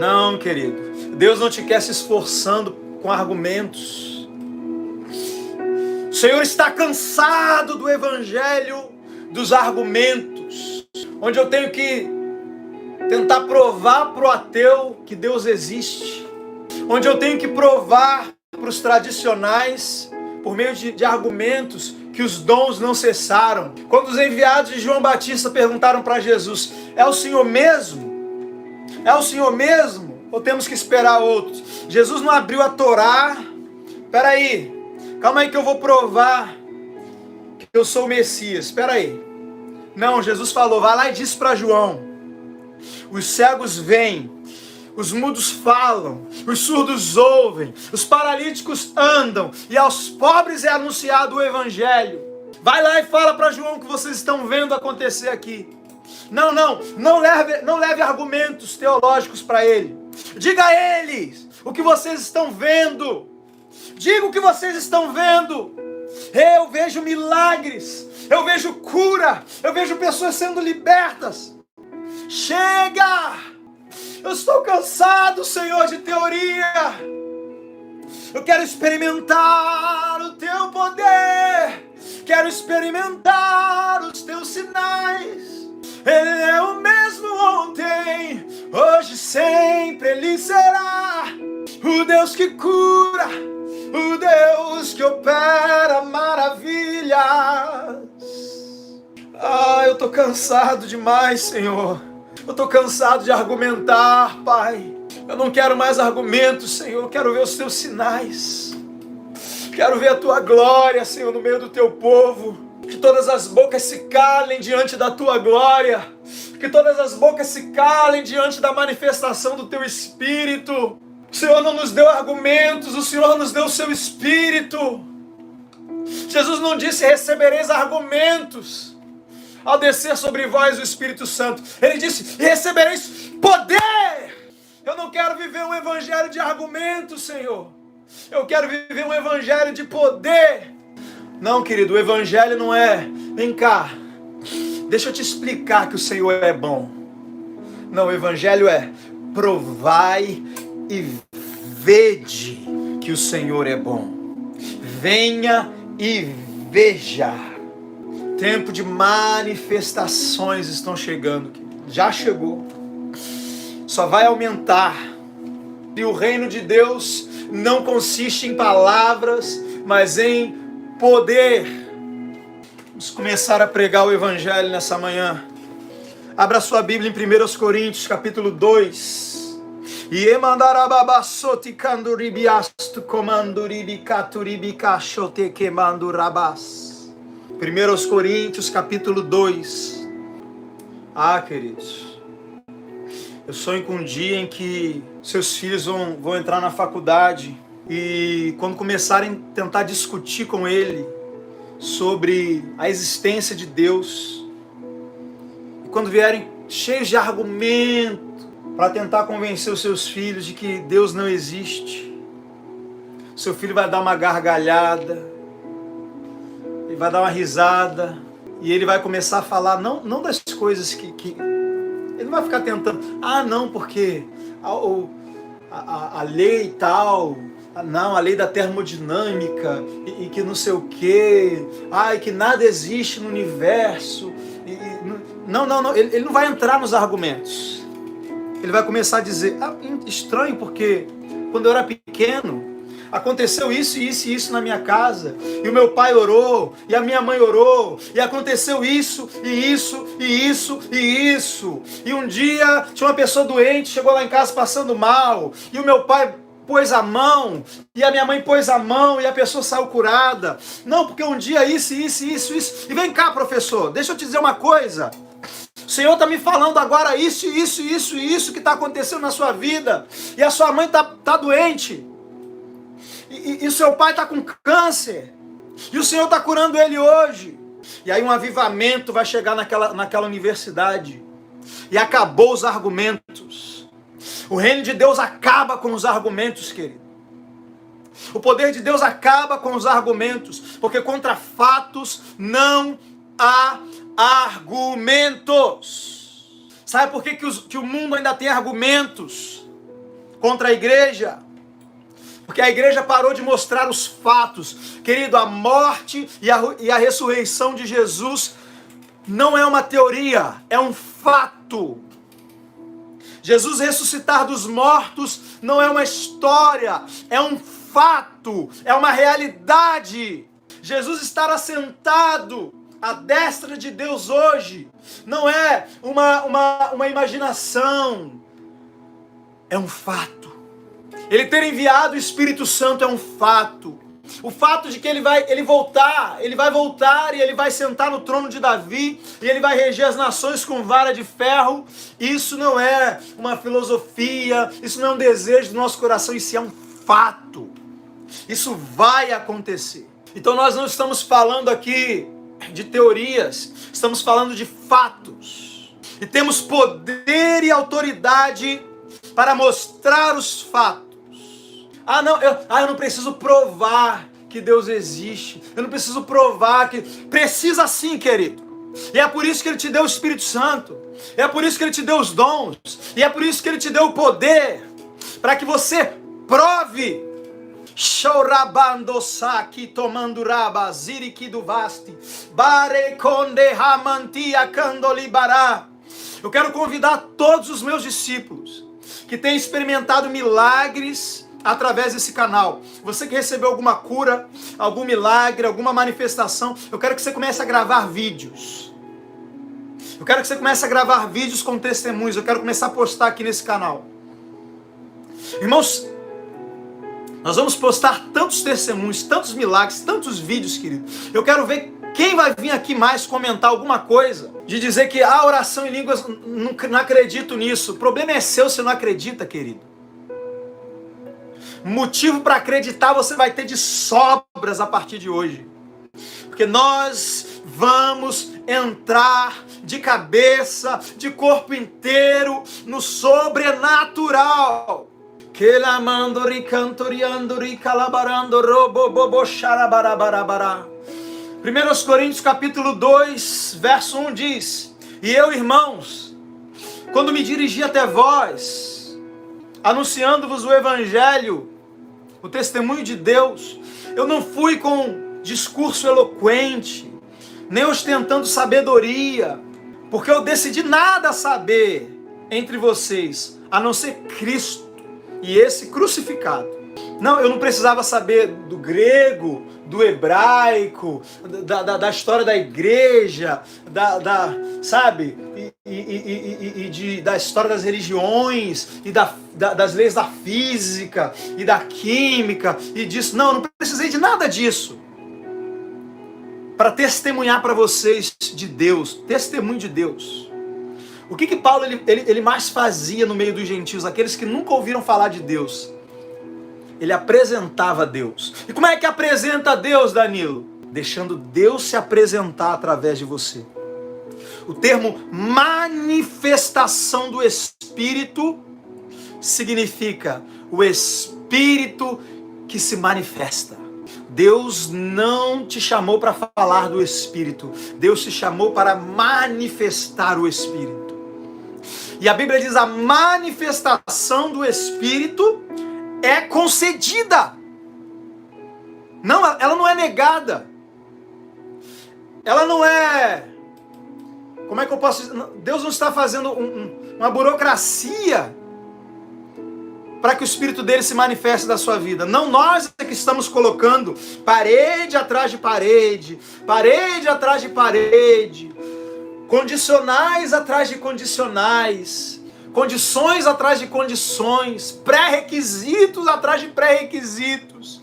Não, querido. Deus não te quer se esforçando com argumentos. O Senhor está cansado do evangelho dos argumentos, onde eu tenho que tentar provar para o ateu que Deus existe, onde eu tenho que provar para os tradicionais, por meio de argumentos, que os dons não cessaram. Quando os enviados de João Batista perguntaram para Jesus: é o Senhor mesmo? É o Senhor mesmo? Ou temos que esperar outros? Jesus não abriu a Torá. Espera aí, calma aí que eu vou provar que eu sou o Messias. Espera aí. Não, Jesus falou: vai lá e diz para João: os cegos veem, os mudos falam, os surdos ouvem, os paralíticos andam, e aos pobres é anunciado o evangelho. Vai lá e fala para João o que vocês estão vendo acontecer aqui. Não leve argumentos teológicos para ele. Diga a eles o que vocês estão vendo. Diga o que vocês estão vendo. Eu vejo milagres, eu vejo cura, eu vejo pessoas sendo libertas. Chega! Eu estou cansado, Senhor, de teoria. Eu quero experimentar o teu poder. Quero experimentar os teus sinais. Ele é o mesmo ontem, hoje, sempre Ele será. O Deus que cura, o Deus que opera maravilhas. Eu estou cansado demais, Senhor. Eu estou cansado de argumentar, Pai. Eu não quero mais argumentos, Senhor. Eu quero ver os teus sinais. Quero ver a tua glória, Senhor, no meio do teu povo. Que todas as bocas se calem diante da tua glória. Que todas as bocas se calem diante da manifestação do teu Espírito. O Senhor não nos deu argumentos, o Senhor nos deu o seu Espírito. Jesus não disse: recebereis argumentos ao descer sobre vós o Espírito Santo. Ele disse: recebereis poder. Eu não quero viver um evangelho de argumentos, Senhor. Eu quero viver um evangelho de poder. Não, querido, o evangelho não é: vem cá, deixa eu te explicar que o Senhor é bom. Não, o evangelho é: provai e vede que o Senhor é bom. Venha e veja. Tempo de manifestações estão chegando. Já chegou. Só vai aumentar. E o reino de Deus não consiste em palavras, mas em poder. Vamos começar a pregar o evangelho nessa manhã. Abra sua Bíblia em 1 Coríntios, capítulo 2. E emandarababasoti kanduribiastu komanduribikaturibicachote quemandurabas. 1 Coríntios, capítulo 2. Queridos, eu sonho com um dia em que seus filhos vão entrar na faculdade e quando começarem a tentar discutir com ele sobre a existência de Deus, e quando vierem cheios de argumento para tentar convencer os seus filhos de que Deus não existe, seu filho vai dar uma gargalhada, ele vai dar uma risada e ele vai começar a falar não das coisas que ele não vai ficar tentando, não, porque a lei tal, não, a lei da termodinâmica, e que não sei o quê, e que nada existe no universo. Não, ele não vai entrar nos argumentos. Ele vai começar a dizer: estranho, porque quando eu era pequeno, aconteceu isso e isso e isso na minha casa, e o meu pai orou, e a minha mãe orou, e aconteceu isso, e isso, e isso, e isso. E um dia tinha uma pessoa doente, chegou lá em casa passando mal, e o meu pai pôs a mão, e a minha mãe pôs a mão, e a pessoa saiu curada. Não, porque um dia isso. E vem cá, professor, deixa eu te dizer uma coisa. O Senhor está me falando agora isso que está acontecendo na sua vida, e a sua mãe tá doente. E o seu pai está com câncer. E o Senhor está curando ele hoje. E aí um avivamento vai chegar naquela universidade. E acabou os argumentos. O reino de Deus acaba com os argumentos, querido. O poder de Deus acaba com os argumentos. Porque contra fatos não há argumentos. Sabe por que o mundo ainda tem argumentos? contra a igreja. Porque a igreja parou de mostrar os fatos. Querido, a morte e a ressurreição de Jesus não é uma teoria, é um fato. Jesus ressuscitar dos mortos não é uma história, é um fato, é uma realidade. Jesus estar assentado à destra de Deus hoje não é uma imaginação, é um fato. Ele ter enviado o Espírito Santo é um fato. O fato de que ele vai voltar e ele vai sentar no trono de Davi e ele vai reger as nações com vara de ferro, isso não é uma filosofia, isso não é um desejo do nosso coração, isso é um fato. Isso vai acontecer. Então nós não estamos falando aqui de teorias, estamos falando de fatos. E temos poder e autoridade para mostrar os fatos. Eu não preciso provar que Deus existe. Eu não preciso provar que... Precisa sim, querido. E é por isso que Ele te deu o Espírito Santo. É por isso que Ele te deu os dons. E é por isso que Ele te deu o poder. Para que você prove. Chorabandosaki tomanduraba ziriki duvasti bare konde hamantia candolibará. Eu quero convidar todos os meus discípulos que têm experimentado milagres através desse canal. Você que recebeu alguma cura, algum milagre, alguma manifestação, eu quero que você comece a gravar vídeos. Eu quero que você comece a gravar vídeos com testemunhos. Eu quero começar a postar aqui nesse canal. Irmãos, nós vamos postar tantos testemunhos, tantos milagres, tantos vídeos, querido. Eu quero ver quem vai vir aqui mais comentar alguma coisa, de dizer que a oração em línguas, não acredito nisso. O problema é seu, você não acredita, querido. Motivo para acreditar você vai ter de sobras a partir de hoje. Porque nós vamos entrar de cabeça, de corpo inteiro no sobrenatural. 1 Coríntios capítulo 2, verso 1 diz: E eu, irmãos, quando me dirigi até vós, anunciando-vos o Evangelho, o testemunho de Deus, eu não fui com discurso eloquente, nem ostentando sabedoria, porque eu decidi nada saber entre vocês, a não ser Cristo e esse crucificado. Não, eu não precisava saber do grego, do hebraico, da história da igreja, sabe? Da história das religiões, e das leis da física, e da química, e disso. Não, eu não precisei de nada disso. Para testemunhar para vocês de Deus, testemunho de Deus. O que Paulo ele mais fazia no meio dos gentios, aqueles que nunca ouviram falar de Deus? Ele apresentava Deus. E como é que apresenta Deus, Danilo? Deixando Deus se apresentar através de você. O termo manifestação do Espírito significa o Espírito que se manifesta. Deus não te chamou para falar do Espírito. Deus te chamou para manifestar o Espírito. E a Bíblia diz: a manifestação do Espírito é concedida. Não, ela não é negada. Ela não é... Como é que eu posso dizer? Deus não está fazendo uma burocracia para que o Espírito dele se manifeste da sua vida. Não, nós é que estamos colocando parede atrás de parede, parede atrás de parede, condicionais atrás de condicionais, condições atrás de condições, pré-requisitos atrás de pré-requisitos.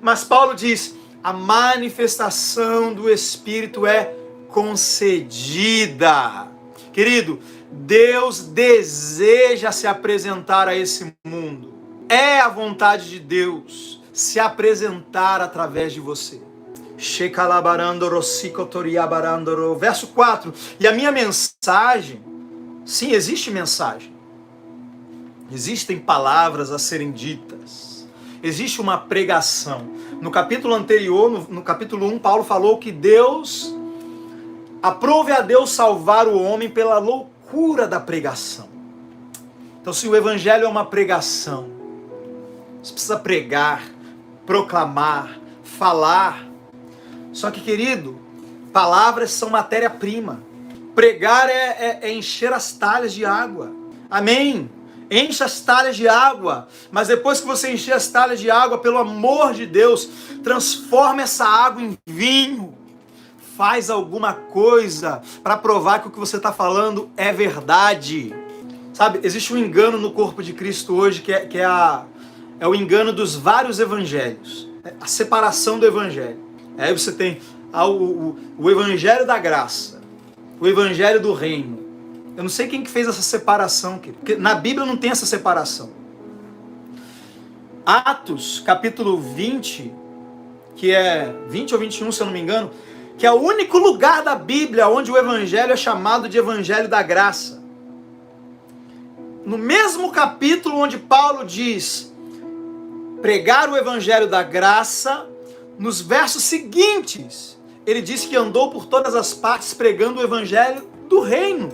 Mas Paulo diz: a manifestação do Espírito é concedida. Querido, Deus deseja se apresentar a esse mundo. É a vontade de Deus se apresentar através de você. Verso 4. E a minha mensagem, sim, existe mensagem. Existem palavras a serem ditas. Existe uma pregação. No capítulo anterior, no capítulo 1, Paulo falou que Deus... Aprove a Deus salvar o homem pela loucura da pregação. Então, se o Evangelho é uma pregação, Você precisa pregar, proclamar, falar. Só que, querido, palavras são matéria-prima. Pregar é encher as talhas de água. Amém? Enche as talhas de água, mas depois que você encher as talhas de água, pelo amor de Deus, transforma essa água em vinho. Faz alguma coisa para provar que o que você está falando é verdade. Sabe, existe um engano no corpo de Cristo hoje que é o engano dos vários evangelhos. A separação do evangelho. Aí você tem o evangelho da graça, o evangelho do reino. Eu não sei quem que fez essa separação, porque na Bíblia não tem essa separação. Atos, capítulo 20, que é 20 ou 21, se eu não me engano, que é o único lugar da Bíblia onde o evangelho é chamado de evangelho da graça. No mesmo capítulo onde Paulo diz pregar o evangelho da graça, nos versos seguintes, ele diz que andou por todas as partes pregando o evangelho do reino.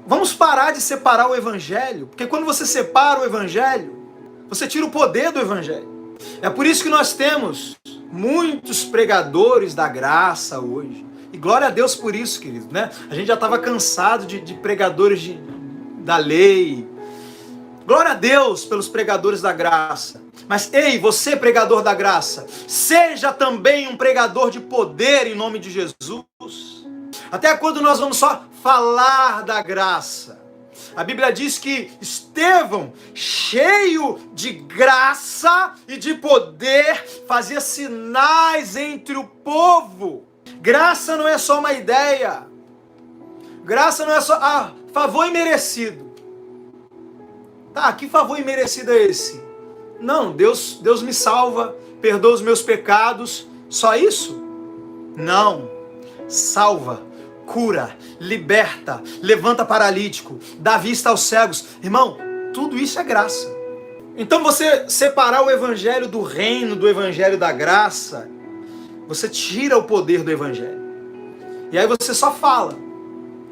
Vamos parar de separar o evangelho, porque quando você separa o evangelho, você tira o poder do evangelho. É por isso que nós temos muitos pregadores da graça hoje. E glória a Deus por isso, querido, né? A gente já estava cansado de pregadores da lei. Glória a Deus pelos pregadores da graça. Mas ei, você pregador da graça, seja também um pregador de poder em nome de Jesus. Até quando nós vamos só falar da graça? A Bíblia diz que Estevão, cheio de graça e de poder, fazia sinais entre o povo. Graça não é só uma ideia. Graça não é só favor imerecido. Tá, que favor imerecido é esse? Não, Deus me salva, perdoa os meus pecados, só isso? Não, salva, cura, liberta, levanta paralítico, dá vista aos cegos. Irmão, tudo isso é graça. Então você separar o evangelho do reino, do evangelho da graça, você tira o poder do evangelho. E aí você só fala,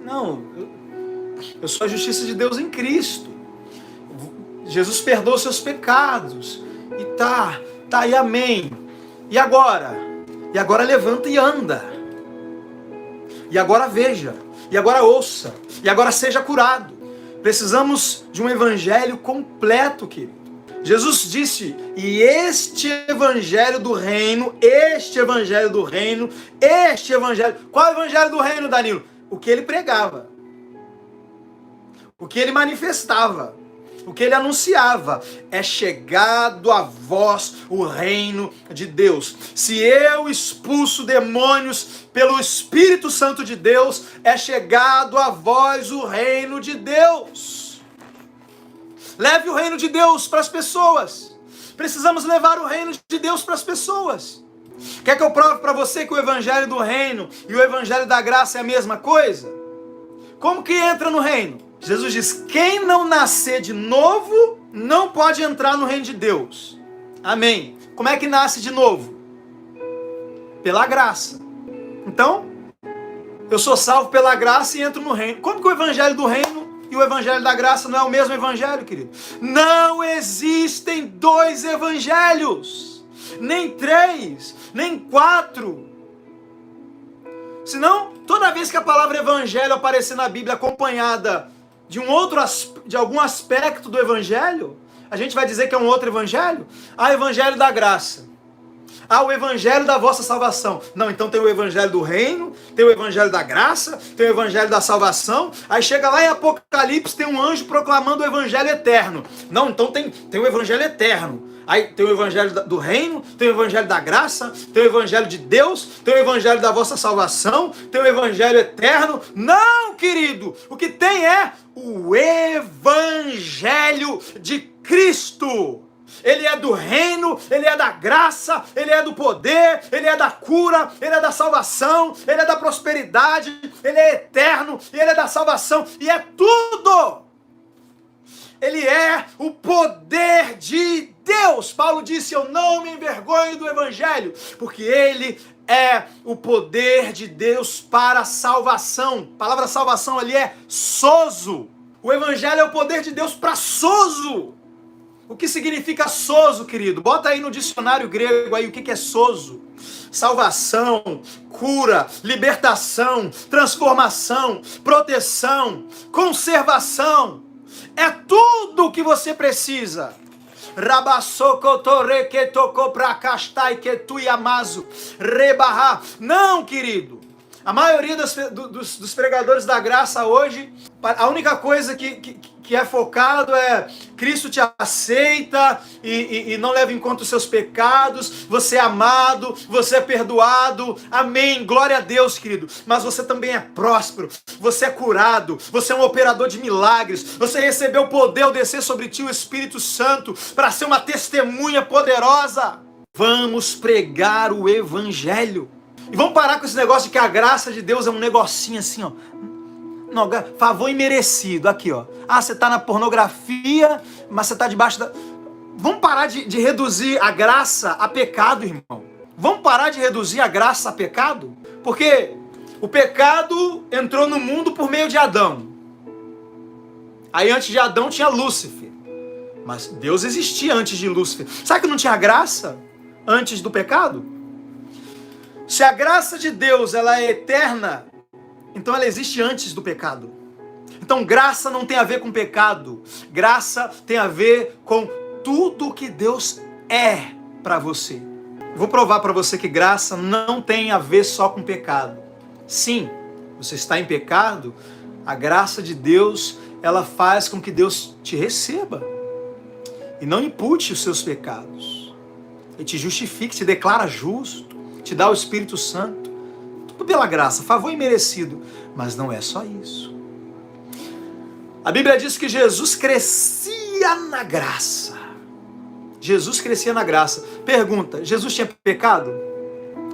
não, eu sou a justiça de Deus em Cristo. Jesus perdoa os seus pecados. E tá, e amém. E agora? E agora levanta e anda. E agora veja. E agora ouça. E agora seja curado. Precisamos de um evangelho completo, querido. Jesus disse, e este evangelho do reino, qual é o evangelho do reino, Danilo? O que ele pregava. O que ele manifestava. O que ele anunciava é chegado a vós o reino de Deus. Se eu expulso demônios pelo Espírito Santo de Deus, é chegado a vós o reino de Deus. Leve o reino de Deus para as pessoas. Precisamos levar o reino de Deus para as pessoas. Quer que eu prove para você que o evangelho do reino e o evangelho da graça é a mesma coisa? Como que entra no reino? Jesus diz, quem não nascer de novo, não pode entrar no reino de Deus. Amém. Como é que nasce de novo? Pela graça. Então, eu sou salvo pela graça e entro no reino. Como que o evangelho do reino e o evangelho da graça não é o mesmo evangelho, querido? Não existem dois evangelhos. Nem 3, nem 4. Senão, toda vez que a palavra evangelho aparecer na Bíblia acompanhada de algum aspecto do evangelho, a gente vai dizer que é um outro evangelho. Evangelho da graça. O evangelho da vossa salvação. Não, então tem o evangelho do reino, tem o evangelho da graça, tem o evangelho da salvação. Aí chega lá em Apocalipse, tem um anjo proclamando o evangelho eterno. Não, então tem o evangelho eterno. Aí tem o evangelho do reino, tem o evangelho da graça, tem o evangelho de Deus, tem o evangelho da vossa salvação, tem o evangelho eterno. Não, querido, o que tem é o evangelho de Cristo. Ele é do reino, ele é da graça, ele é do poder, ele é da cura, ele é da salvação, ele é da prosperidade, ele é eterno, e ele é da salvação, e é tudo. Ele é o poder de Deus. Paulo disse, eu não me envergonho do evangelho, porque ele é o poder de Deus para a salvação. A palavra salvação ali é sozo. O evangelho é o poder de Deus para sozo. O que significa sozo, querido? Bota aí no dicionário grego aí o que é sozo. Salvação, cura, libertação, transformação, proteção, conservação. É tudo o que você precisa. Não, querido. A maioria dos pregadores da graça hoje, a única coisa que é focado é Cristo te aceita e não leva em conta os seus pecados, você é amado, você é perdoado, amém, glória a Deus, querido. Mas você também é próspero, você é curado, você é um operador de milagres, você recebeu o poder ao descer sobre ti o Espírito Santo para ser uma testemunha poderosa. Vamos pregar o Evangelho. E vamos parar com esse negócio de que a graça de Deus é um negocinho assim, ó. Não, favor imerecido, aqui, ó. Ah, você tá na pornografia, mas você tá debaixo da... Vamos parar de reduzir a graça a pecado, irmão. Vamos parar de reduzir a graça a pecado? Porque o pecado entrou no mundo por meio de Adão. Aí antes de Adão tinha Lúcifer. Mas Deus existia antes de Lúcifer. Sabe que não tinha graça antes do pecado? Se a graça de Deus ela é eterna, então ela existe antes do pecado. Então graça não tem a ver com pecado. Graça tem a ver com tudo que Deus é para você. Vou provar para você que graça não tem a ver só com pecado. Sim, você está em pecado, a graça de Deus ela faz com que Deus te receba e não impute os seus pecados. Ele te justifica, te declara justo, te dá o Espírito Santo, tudo pela graça, favor imerecido. Mas não é só isso. A Bíblia diz que Jesus crescia na graça. Jesus crescia na graça. Pergunta, Jesus tinha pecado?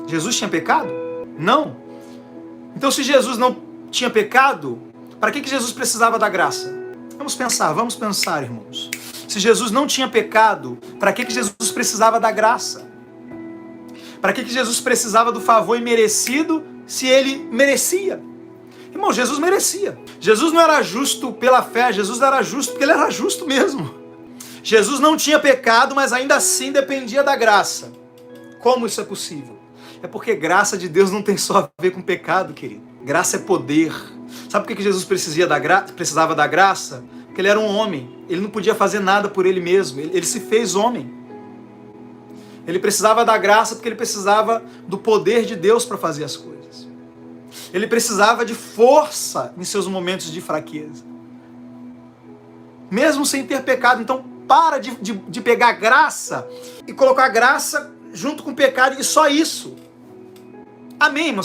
Jesus tinha pecado? Não. Então se Jesus não tinha pecado, para que Jesus precisava da graça? Vamos pensar, irmãos. Se Jesus não tinha pecado, para que Jesus precisava da graça? Para que Jesus precisava do favor imerecido se ele merecia? Irmão, Jesus merecia. Jesus não era justo pela fé, Jesus era justo porque ele era justo mesmo. Jesus não tinha pecado, mas ainda assim dependia da graça. Como isso é possível? É porque graça de Deus não tem só a ver com pecado, querido. Graça é poder. Sabe por que Jesus precisava da graça? Porque ele era um homem. Ele não podia fazer nada por ele mesmo. Ele se fez homem. Ele precisava da graça porque ele precisava do poder de Deus para fazer as coisas. Ele precisava de força em seus momentos de fraqueza. Mesmo sem ter pecado. Então para de pegar graça e colocar graça junto com pecado e só isso. Amém, irmão?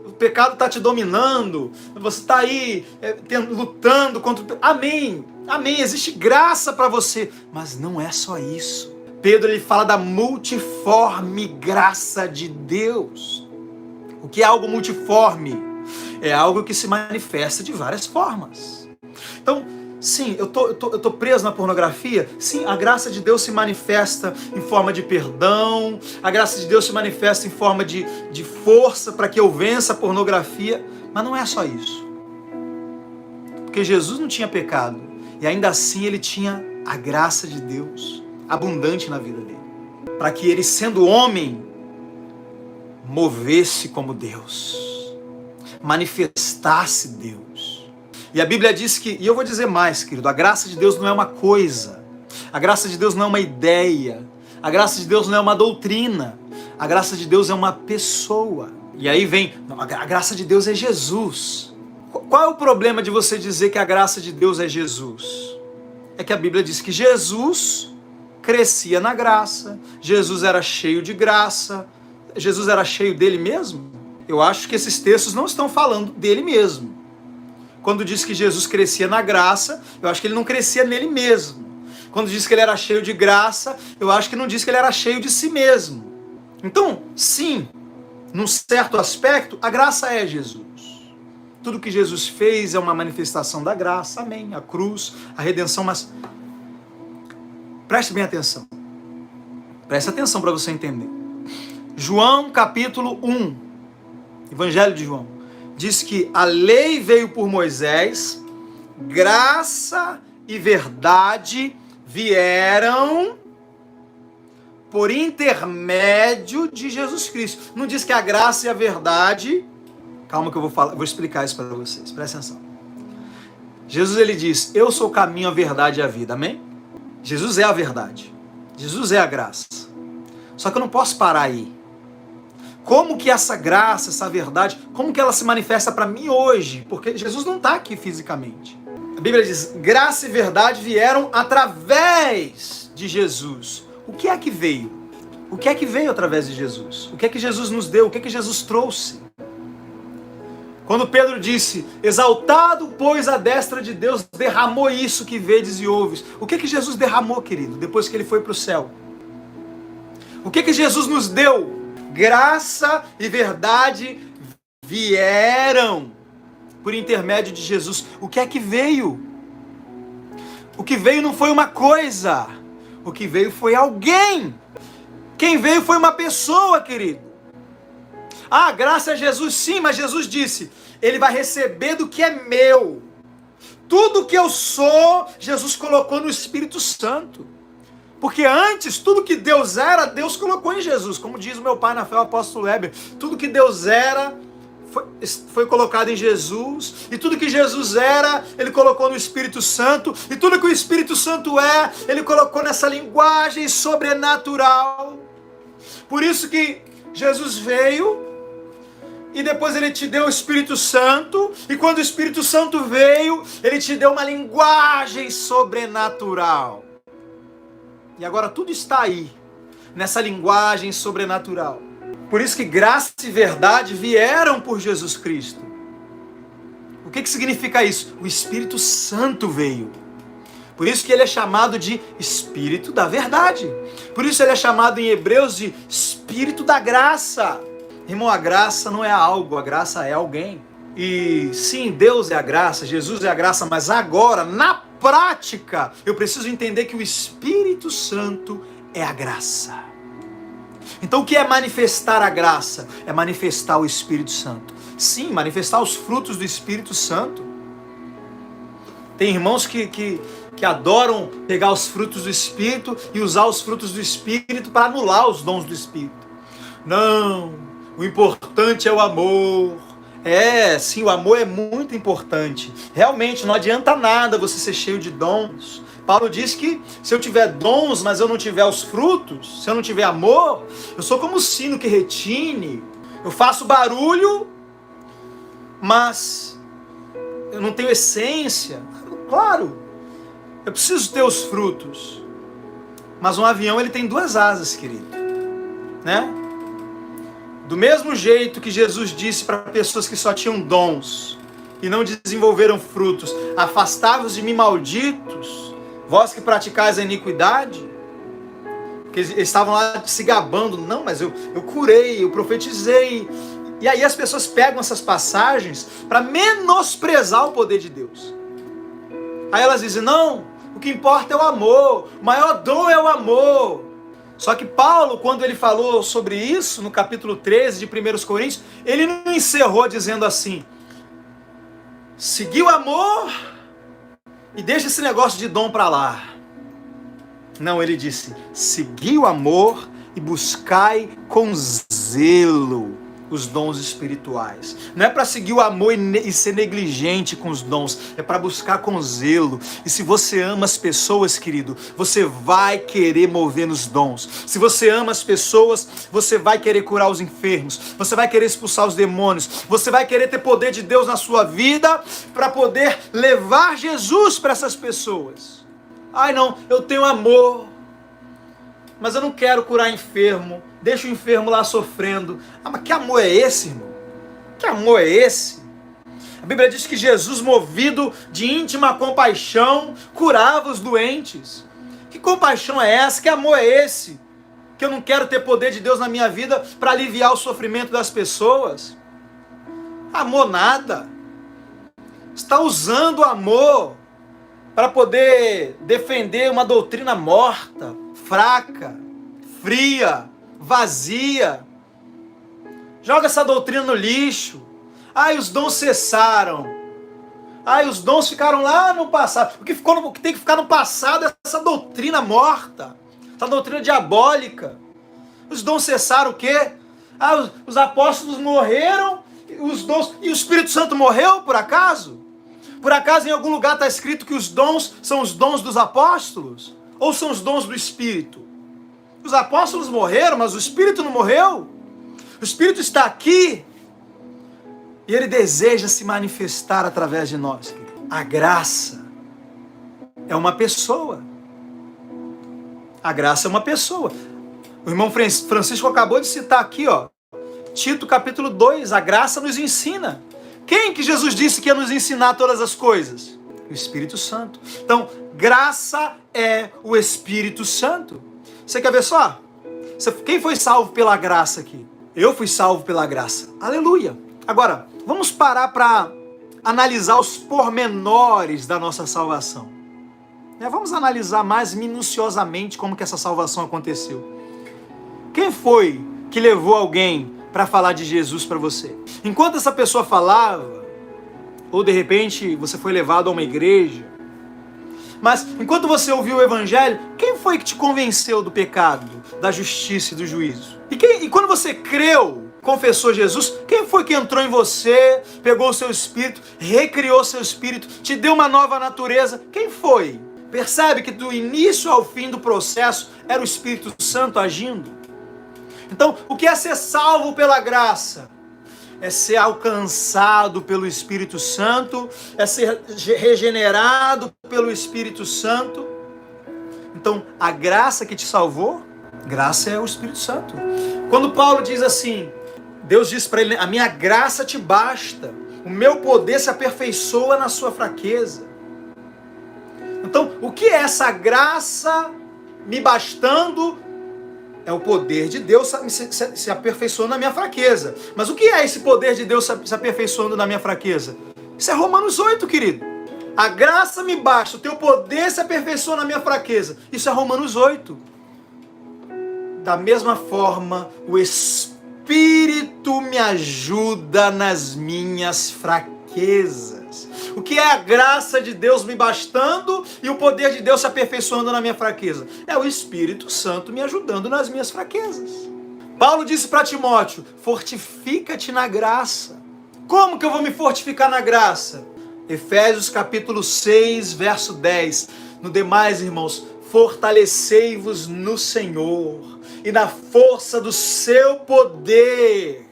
O pecado está te dominando, você está aí lutando contra o... Amém, amém, existe graça para você, mas não é só isso. Pedro ele fala da multiforme graça de Deus. O que é algo multiforme? É algo que se manifesta de várias formas. Então, sim, eu tô preso na pornografia? Sim, a graça de Deus se manifesta em forma de perdão, a graça de Deus se manifesta em forma de força para que eu vença a pornografia, mas não é só isso. Porque Jesus não tinha pecado, e ainda assim ele tinha a graça de Deus abundante na vida dele, para que ele, sendo homem, movesse como Deus, manifestasse Deus. E a Bíblia diz que, e eu vou dizer mais, querido, a graça de Deus não é uma coisa, a graça de Deus não é uma ideia, a graça de Deus não é uma doutrina, a graça de Deus é uma pessoa. E aí vem, não, a graça de Deus é Jesus. Qual é o problema de você dizer que a graça de Deus é Jesus? É que a Bíblia diz que Jesus crescia na graça, Jesus era cheio de graça. Jesus era cheio dele mesmo? Eu acho que esses textos não estão falando dele mesmo. Quando diz que Jesus crescia na graça, eu acho que ele não crescia nele mesmo. Quando diz que ele era cheio de graça, eu acho que não diz que ele era cheio de si mesmo. Então, sim, num certo aspecto, a graça é Jesus. Tudo que Jesus fez é uma manifestação da graça, amém. A cruz, a redenção, mas... Preste bem atenção. Preste atenção para você entender. João capítulo 1, Evangelho de João, diz que a lei veio por Moisés, graça e verdade vieram por intermédio de Jesus Cristo. Não diz que a graça e a verdade... Calma que eu vou explicar isso para vocês. Presta atenção. Jesus, ele diz, eu sou o caminho, a verdade e a vida. Amém? Jesus é a verdade. Jesus é a graça. Só que eu não posso parar aí. Como que essa graça, essa verdade, como que ela se manifesta para mim hoje? Porque Jesus não está aqui fisicamente. A Bíblia diz, graça e verdade vieram através de Jesus. O que é que veio? O que é que veio através de Jesus? O que é que Jesus nos deu? O que é que Jesus trouxe? Quando Pedro disse, exaltado, pois, a destra de Deus, derramou isso que vedes e ouves. O que Jesus derramou, querido, depois que ele foi para o céu? O que Jesus nos deu? Graça e verdade vieram por intermédio de Jesus. O que é que veio? O que veio não foi uma coisa. O que veio foi alguém. Quem veio foi uma pessoa, querido. Ah, graças a Jesus, sim, mas Jesus disse, ele vai receber do que é meu. Tudo que eu sou, Jesus colocou no Espírito Santo. Porque antes, tudo que Deus era, Deus colocou em Jesus. Como diz o meu pai na fé, o apóstolo Weber, tudo que Deus era, foi colocado em Jesus. E tudo que Jesus era, ele colocou no Espírito Santo. E tudo que o Espírito Santo é, ele colocou nessa linguagem sobrenatural. Por isso que Jesus veio... E depois ele te deu o Espírito Santo. E quando o Espírito Santo veio, ele te deu uma linguagem sobrenatural. E agora tudo está aí, nessa linguagem sobrenatural. Por isso que graça e verdade vieram por Jesus Cristo. O que significa isso? O Espírito Santo veio. Por isso que ele é chamado de Espírito da Verdade. Por isso ele é chamado em Hebreus de Espírito da Graça. Irmão, a graça não é algo, a graça é alguém. E sim, Deus é a graça, Jesus é a graça, mas agora, na prática, eu preciso entender que o Espírito Santo é a graça. Então o que é manifestar a graça? É manifestar o Espírito Santo. Sim, manifestar os frutos do Espírito Santo. Tem irmãos que adoram pegar os frutos do Espírito e usar os frutos do Espírito para anular os dons do Espírito. Não! O importante é o amor. Sim, o amor é muito importante. Realmente, não adianta nada você ser cheio de dons. Paulo diz que se eu tiver dons, mas eu não tiver os frutos, se eu não tiver amor, eu sou como o sino que retine. Eu faço barulho, mas eu não tenho essência. Claro, eu preciso ter os frutos. Mas um avião, ele tem duas asas, querido. Né? Do mesmo jeito que Jesus disse para pessoas que só tinham dons e não desenvolveram frutos, afastai-vos de mim, malditos, vós que praticais a iniquidade, porque eles estavam lá se gabando, não, mas eu curei, eu profetizei, e aí as pessoas pegam essas passagens para menosprezar o poder de Deus. Aí elas dizem, não, o que importa é o amor, o maior dom é o amor. Só que Paulo, quando ele falou sobre isso, no capítulo 13 de 1 Coríntios, ele não encerrou dizendo assim, segui o amor e deixa esse negócio de dom para lá. Não, ele disse, segui o amor e buscai com zelo os dons espirituais. Não é para seguir o amor e ser negligente com os dons, é para buscar com zelo. E se você ama as pessoas, querido, você vai querer mover nos dons. Se você ama as pessoas, você vai querer curar os enfermos, você vai querer expulsar os demônios, você vai querer ter poder de Deus na sua vida para poder levar Jesus para essas pessoas. Ai não, eu tenho amor, mas eu não quero curar enfermo. Deixa o enfermo lá sofrendo. Ah, mas que amor é esse, irmão? Que amor é esse? A Bíblia diz que Jesus, movido de íntima compaixão, curava os doentes. Que compaixão é essa? Que amor é esse? Que eu não quero ter poder de Deus na minha vida para aliviar o sofrimento das pessoas? Amor nada. Está usando o amor para poder defender uma doutrina morta, fraca, fria, vazia. Joga essa doutrina no lixo. Ai, os dons cessaram. Os dons ficaram lá no passado. O que tem que ficar no passado é essa doutrina morta, essa doutrina diabólica. Os dons cessaram o quê? Os apóstolos morreram, os dons, e o Espírito Santo morreu por acaso? Por acaso em algum lugar está escrito que os dons são os dons dos apóstolos? Ou são os dons do Espírito? Os apóstolos morreram, mas o Espírito não morreu. O Espírito está aqui e ele deseja se manifestar através de nós. A graça é uma pessoa. A graça é uma pessoa. O irmão Francisco acabou de citar aqui, Tito capítulo 2, a graça nos ensina. Quem que Jesus disse que ia nos ensinar todas as coisas? O Espírito Santo. Então, graça é o Espírito Santo. Você quer ver só? Quem foi salvo pela graça aqui? Eu fui salvo pela graça. Aleluia. Agora, vamos parar para analisar os pormenores da nossa salvação. Vamos analisar mais minuciosamente como que essa salvação aconteceu. Quem foi que levou alguém para falar de Jesus para você? Enquanto essa pessoa falava, ou de repente você foi levado a uma igreja, mas enquanto você ouviu o evangelho, quem foi que te convenceu do pecado, da justiça e do juízo? E quando você creu, confessou Jesus, quem foi que entrou em você, pegou o seu espírito, recriou seu espírito, te deu uma nova natureza? Quem foi? Percebe que do início ao fim do processo era o Espírito Santo agindo? Então, o que é ser salvo pela graça? É ser alcançado pelo Espírito Santo, é ser regenerado pelo Espírito Santo. Então, a graça que te salvou, graça é o Espírito Santo. Quando Paulo diz assim, Deus diz para ele, a minha graça te basta, o meu poder se aperfeiçoa na sua fraqueza. Então, o que é essa graça me bastando? É o poder de Deus se aperfeiçoando na minha fraqueza. Mas o que é esse poder de Deus se aperfeiçoando na minha fraqueza? Isso é Romanos 8, querido. A graça me basta, o teu poder se aperfeiçoa na minha fraqueza. Isso é Romanos 8. Da mesma forma, o Espírito me ajuda nas minhas fraquezas. O que é a graça de Deus me bastando e o poder de Deus se aperfeiçoando na minha fraqueza? É o Espírito Santo me ajudando nas minhas fraquezas. Paulo disse para Timóteo, fortifica-te na graça. Como que eu vou me fortificar na graça? Efésios capítulo 6, verso 10. No demais, irmãos, fortalecei-vos no Senhor e na força do seu poder.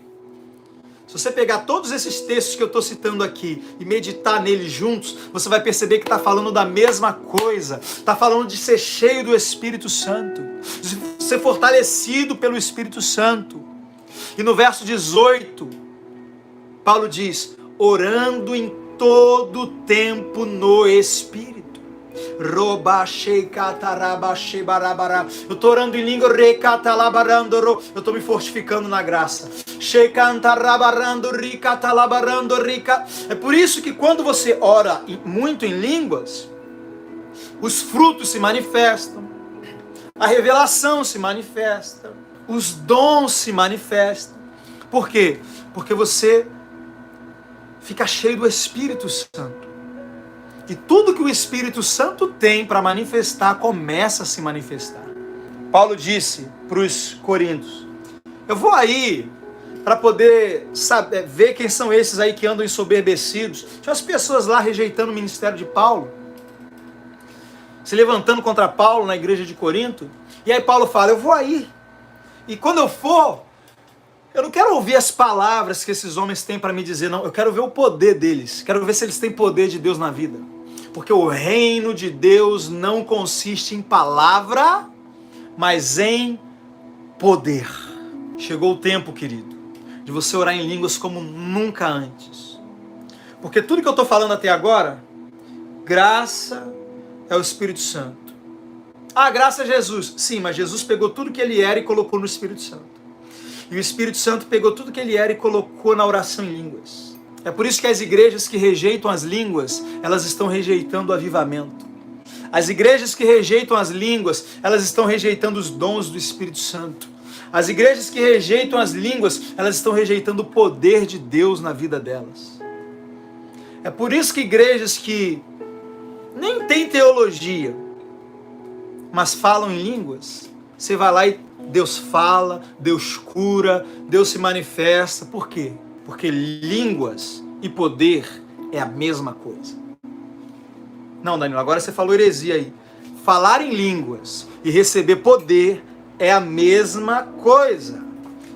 Se você pegar todos esses textos que eu estou citando aqui e meditar neles juntos, você vai perceber que está falando da mesma coisa. Está falando de ser cheio do Espírito Santo, de ser fortalecido pelo Espírito Santo. E no verso 18, Paulo diz, orando em todo o tempo no Espírito. Eu estou orando em língua, eu estou me fortificando na graça. É por isso que quando você ora muito em línguas, os frutos se manifestam, a revelação se manifesta, os dons se manifestam. Por quê? Porque você fica cheio do Espírito Santo. E tudo que o Espírito Santo tem para manifestar, começa a se manifestar. Paulo disse para os coríntios, eu vou aí para poder ver quem são esses aí que andam ensoberbecidos. Tinha as pessoas lá rejeitando o ministério de Paulo, se levantando contra Paulo na igreja de Corinto. E aí Paulo fala, eu vou aí. E quando eu for, eu não quero ouvir as palavras que esses homens têm para me dizer, não. Eu quero ver o poder deles. Quero ver se eles têm poder de Deus na vida. Porque o reino de Deus não consiste em palavra, mas em poder. Chegou o tempo, querido, de você orar em línguas como nunca antes. Porque tudo que eu estou falando até agora, graça é o Espírito Santo. Ah, graça é Jesus. Sim, mas Jesus pegou tudo que ele era e colocou no Espírito Santo. E o Espírito Santo pegou tudo que ele era e colocou na oração em línguas. É por isso que as igrejas que rejeitam as línguas, elas estão rejeitando o avivamento. As igrejas que rejeitam as línguas, elas estão rejeitando os dons do Espírito Santo. As igrejas que rejeitam as línguas, elas estão rejeitando o poder de Deus na vida delas. É por isso que igrejas que nem têm teologia, mas falam em línguas, você vai lá e Deus fala, Deus cura, Deus se manifesta. Por quê? Porque línguas e poder é a mesma coisa. Não, Danilo, agora você falou heresia aí. Falar em línguas e receber poder é a mesma coisa.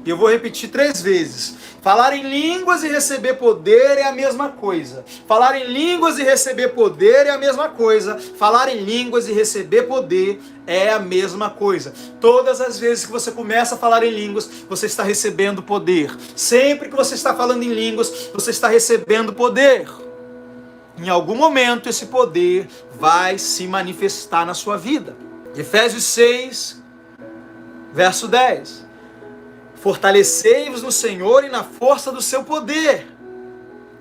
E eu vou repetir 3 vezes. Falar em línguas e receber poder é a mesma coisa. Falar em línguas e receber poder é a mesma coisa. Falar em línguas e receber poder é a mesma coisa. Todas as vezes que você começa a falar em línguas, você está recebendo poder. Sempre que você está falando em línguas, você está recebendo poder. Em algum momento esse poder vai se manifestar na sua vida. Efésios 6, verso 10. Fortalecei-vos no Senhor e na força do seu poder.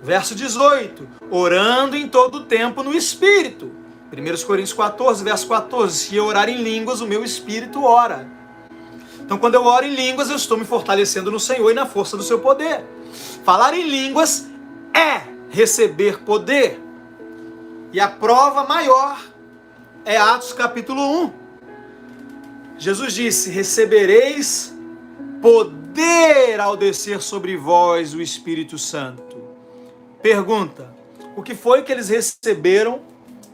Verso 18. Orando em todo o tempo no Espírito. 1 Coríntios 14, verso 14. Se eu orar em línguas, o meu Espírito ora. Então, quando eu oro em línguas, eu estou me fortalecendo no Senhor e na força do seu poder. Falar em línguas é receber poder. E a prova maior é Atos capítulo 1. Jesus disse: recebereis poder ao descer sobre vós o Espírito Santo. Pergunta: o que foi que eles receberam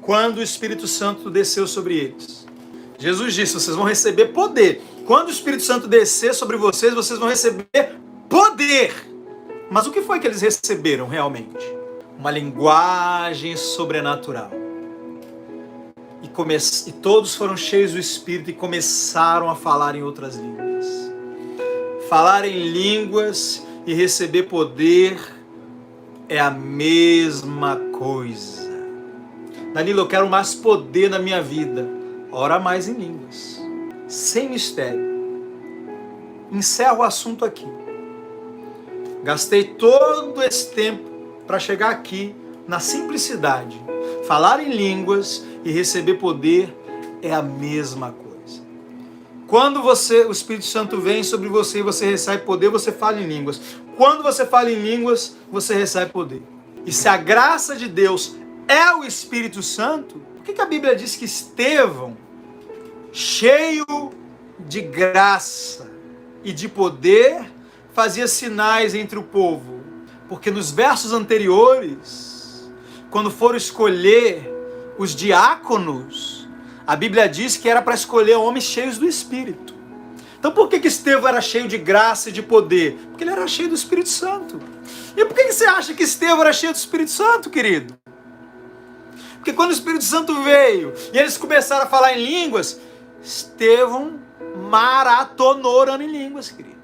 quando o Espírito Santo desceu sobre eles? Jesus disse: vocês vão receber poder. Quando o Espírito Santo descer sobre vocês, vocês vão receber poder. Mas o que foi que eles receberam realmente? Uma linguagem sobrenatural. E todos foram cheios do Espírito e começaram a falar em outras línguas. Falar em línguas e receber poder é a mesma coisa. Danilo, eu quero mais poder na minha vida. Ora mais em línguas. Sem mistério. Encerro o assunto aqui. Gastei todo esse tempo para chegar aqui na simplicidade. Falar em línguas e receber poder é a mesma coisa. Quando o Espírito Santo vem sobre você e você recebe poder, você fala em línguas. Quando você fala em línguas, você recebe poder. E se a graça de Deus é o Espírito Santo, por que a Bíblia diz que Estevão, cheio de graça e de poder, fazia sinais entre o povo? Porque nos versos anteriores, quando foram escolher os diáconos, a Bíblia diz que era para escolher homens cheios do Espírito. Então por que Estevão era cheio de graça e de poder? Porque ele era cheio do Espírito Santo. E por que você acha que Estevão era cheio do Espírito Santo, querido? Porque quando o Espírito Santo veio e eles começaram a falar em línguas, Estevão maratonou orando em línguas, querido.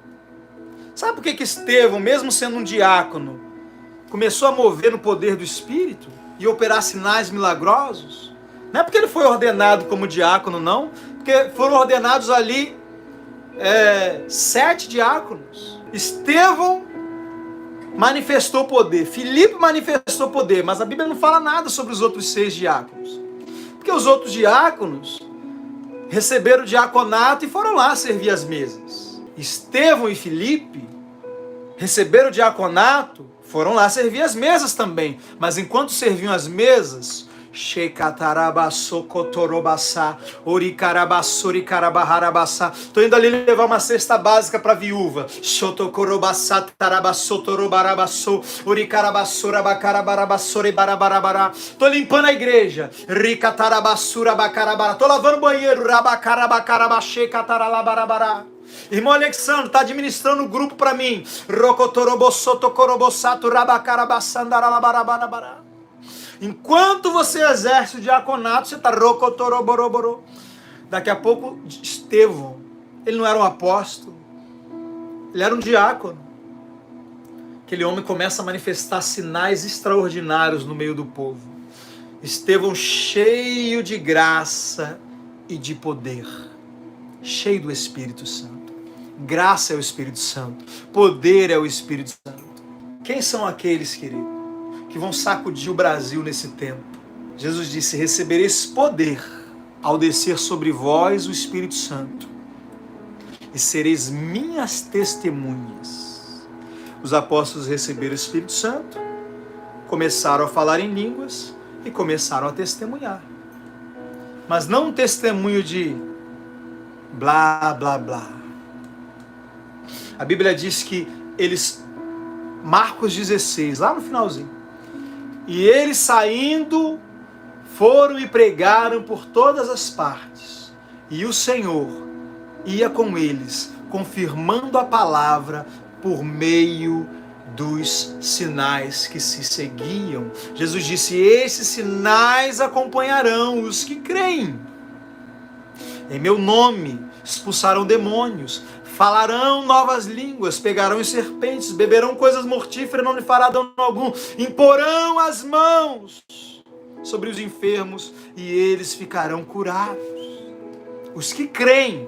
Sabe por que Estevão, mesmo sendo um diácono, começou a mover no poder do Espírito e operar sinais milagrosos? Não é porque ele foi ordenado como diácono, não. Porque foram ordenados ali 7 diáconos. Estevão manifestou poder. Filipe manifestou poder. Mas a Bíblia não fala nada sobre os outros 6 diáconos. Porque os outros diáconos receberam o diaconato e foram lá servir as mesas. Estevão e Filipe receberam o diaconato, foram lá servir as mesas também. Mas enquanto serviam as mesas, tô indo ali levar uma cesta básica para a viúva. Tô limpando a igreja. Tô lavando o banheiro. Irmão Alexandre, está administrando o grupo para mim. Enquanto você exerce o diaconato, você está rocotoroboroboro. Daqui a pouco, Estevão, ele não era um apóstolo, ele era um diácono. Aquele homem começa a manifestar sinais extraordinários no meio do povo. Estevão cheio de graça e de poder, cheio do Espírito Santo. Graça é o Espírito Santo, poder é o Espírito Santo. Quem são aqueles, querido, que vão sacudir o Brasil nesse tempo? Jesus disse: recebereis poder ao descer sobre vós o Espírito Santo, e sereis minhas testemunhas. Os apóstolos receberam o Espírito Santo, começaram a falar em línguas e começaram a testemunhar. Mas não um testemunho de blá, blá, blá. A Bíblia diz que eles, Marcos 16, lá no finalzinho, e eles saindo foram e pregaram por todas as partes, e o Senhor ia com eles, confirmando a palavra por meio dos sinais que se seguiam. Jesus disse: esses sinais acompanharão os que creem. Em meu nome expulsarão demônios, falarão novas línguas, pegarão em serpentes, beberão coisas mortíferas, não lhe fará dano algum, imporão as mãos sobre os enfermos e eles ficarão curados. Os que creem.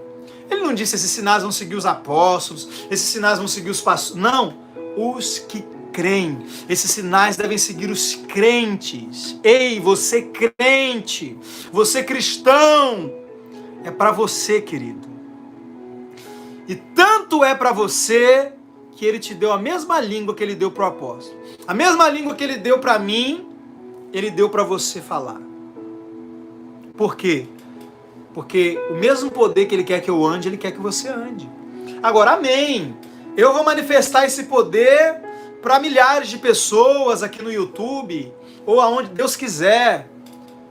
Ele não disse esses sinais vão seguir os apóstolos, esses sinais vão seguir os pastores. Não, os que creem. Esses sinais devem seguir os crentes. Ei, você crente, você cristão, é para você, querido. E tanto é para você que ele te deu a mesma língua que ele deu para o apóstolo. A mesma língua que ele deu para mim, ele deu para você falar. Por quê? Porque o mesmo poder que ele quer que eu ande, ele quer que você ande. Agora, amém. Eu vou manifestar esse poder para milhares de pessoas aqui no YouTube, ou aonde Deus quiser.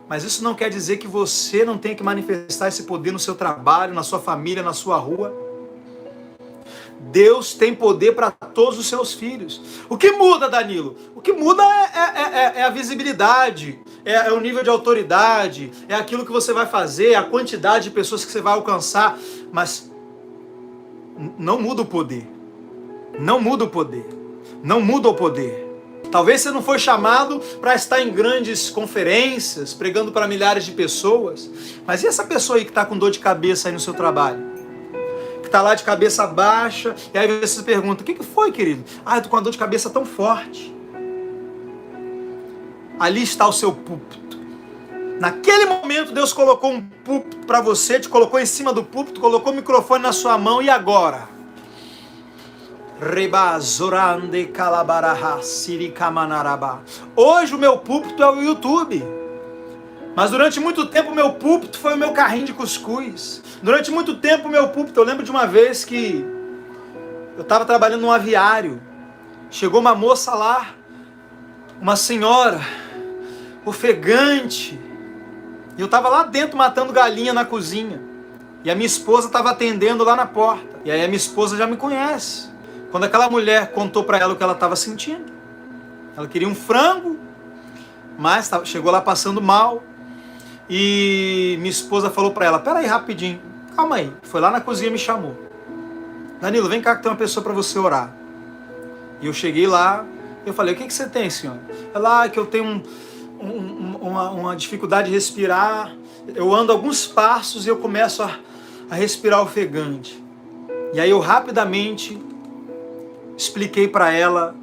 Mas isso não quer dizer que você não tem que manifestar esse poder no seu trabalho, na sua família, na sua rua. Deus tem poder para todos os seus filhos. O que muda, Danilo? O que muda é a visibilidade, é o nível de autoridade, é aquilo que você vai fazer, a quantidade de pessoas que você vai alcançar. Mas não muda o poder. Não muda o poder. Não muda o poder. Talvez você não foi chamado para estar em grandes conferências, pregando para milhares de pessoas. Mas e essa pessoa aí que está com dor de cabeça aí no seu trabalho? Está lá de cabeça baixa, e aí você se pergunta: o que foi, querido? Ah, eu tô com uma dor de cabeça tão forte. Ali está o seu púlpito. Naquele momento Deus colocou um púlpito para você, te colocou em cima do púlpito, colocou o microfone na sua mão, e agora? Hoje o meu púlpito é o YouTube. Mas durante muito tempo o meu púlpito foi o meu carrinho de cuscuz. Durante muito tempo o meu púlpito, eu lembro de uma vez que eu estava trabalhando num aviário. Chegou uma moça lá, uma senhora, ofegante. E eu estava lá dentro matando galinha na cozinha. E a minha esposa estava atendendo lá na porta. E aí a minha esposa já me conhece. Quando aquela mulher contou para ela o que ela estava sentindo. Ela queria um frango, mas chegou lá passando mal. E minha esposa falou para ela: pera aí rapidinho, calma aí. Foi lá na cozinha e me chamou: Danilo, vem cá que tem uma pessoa para você orar. E eu cheguei lá, eu falei: o que você tem, senhora? Ela: que eu tenho uma dificuldade de respirar. Eu ando alguns passos e eu começo a respirar ofegante. E aí eu rapidamente expliquei para ela.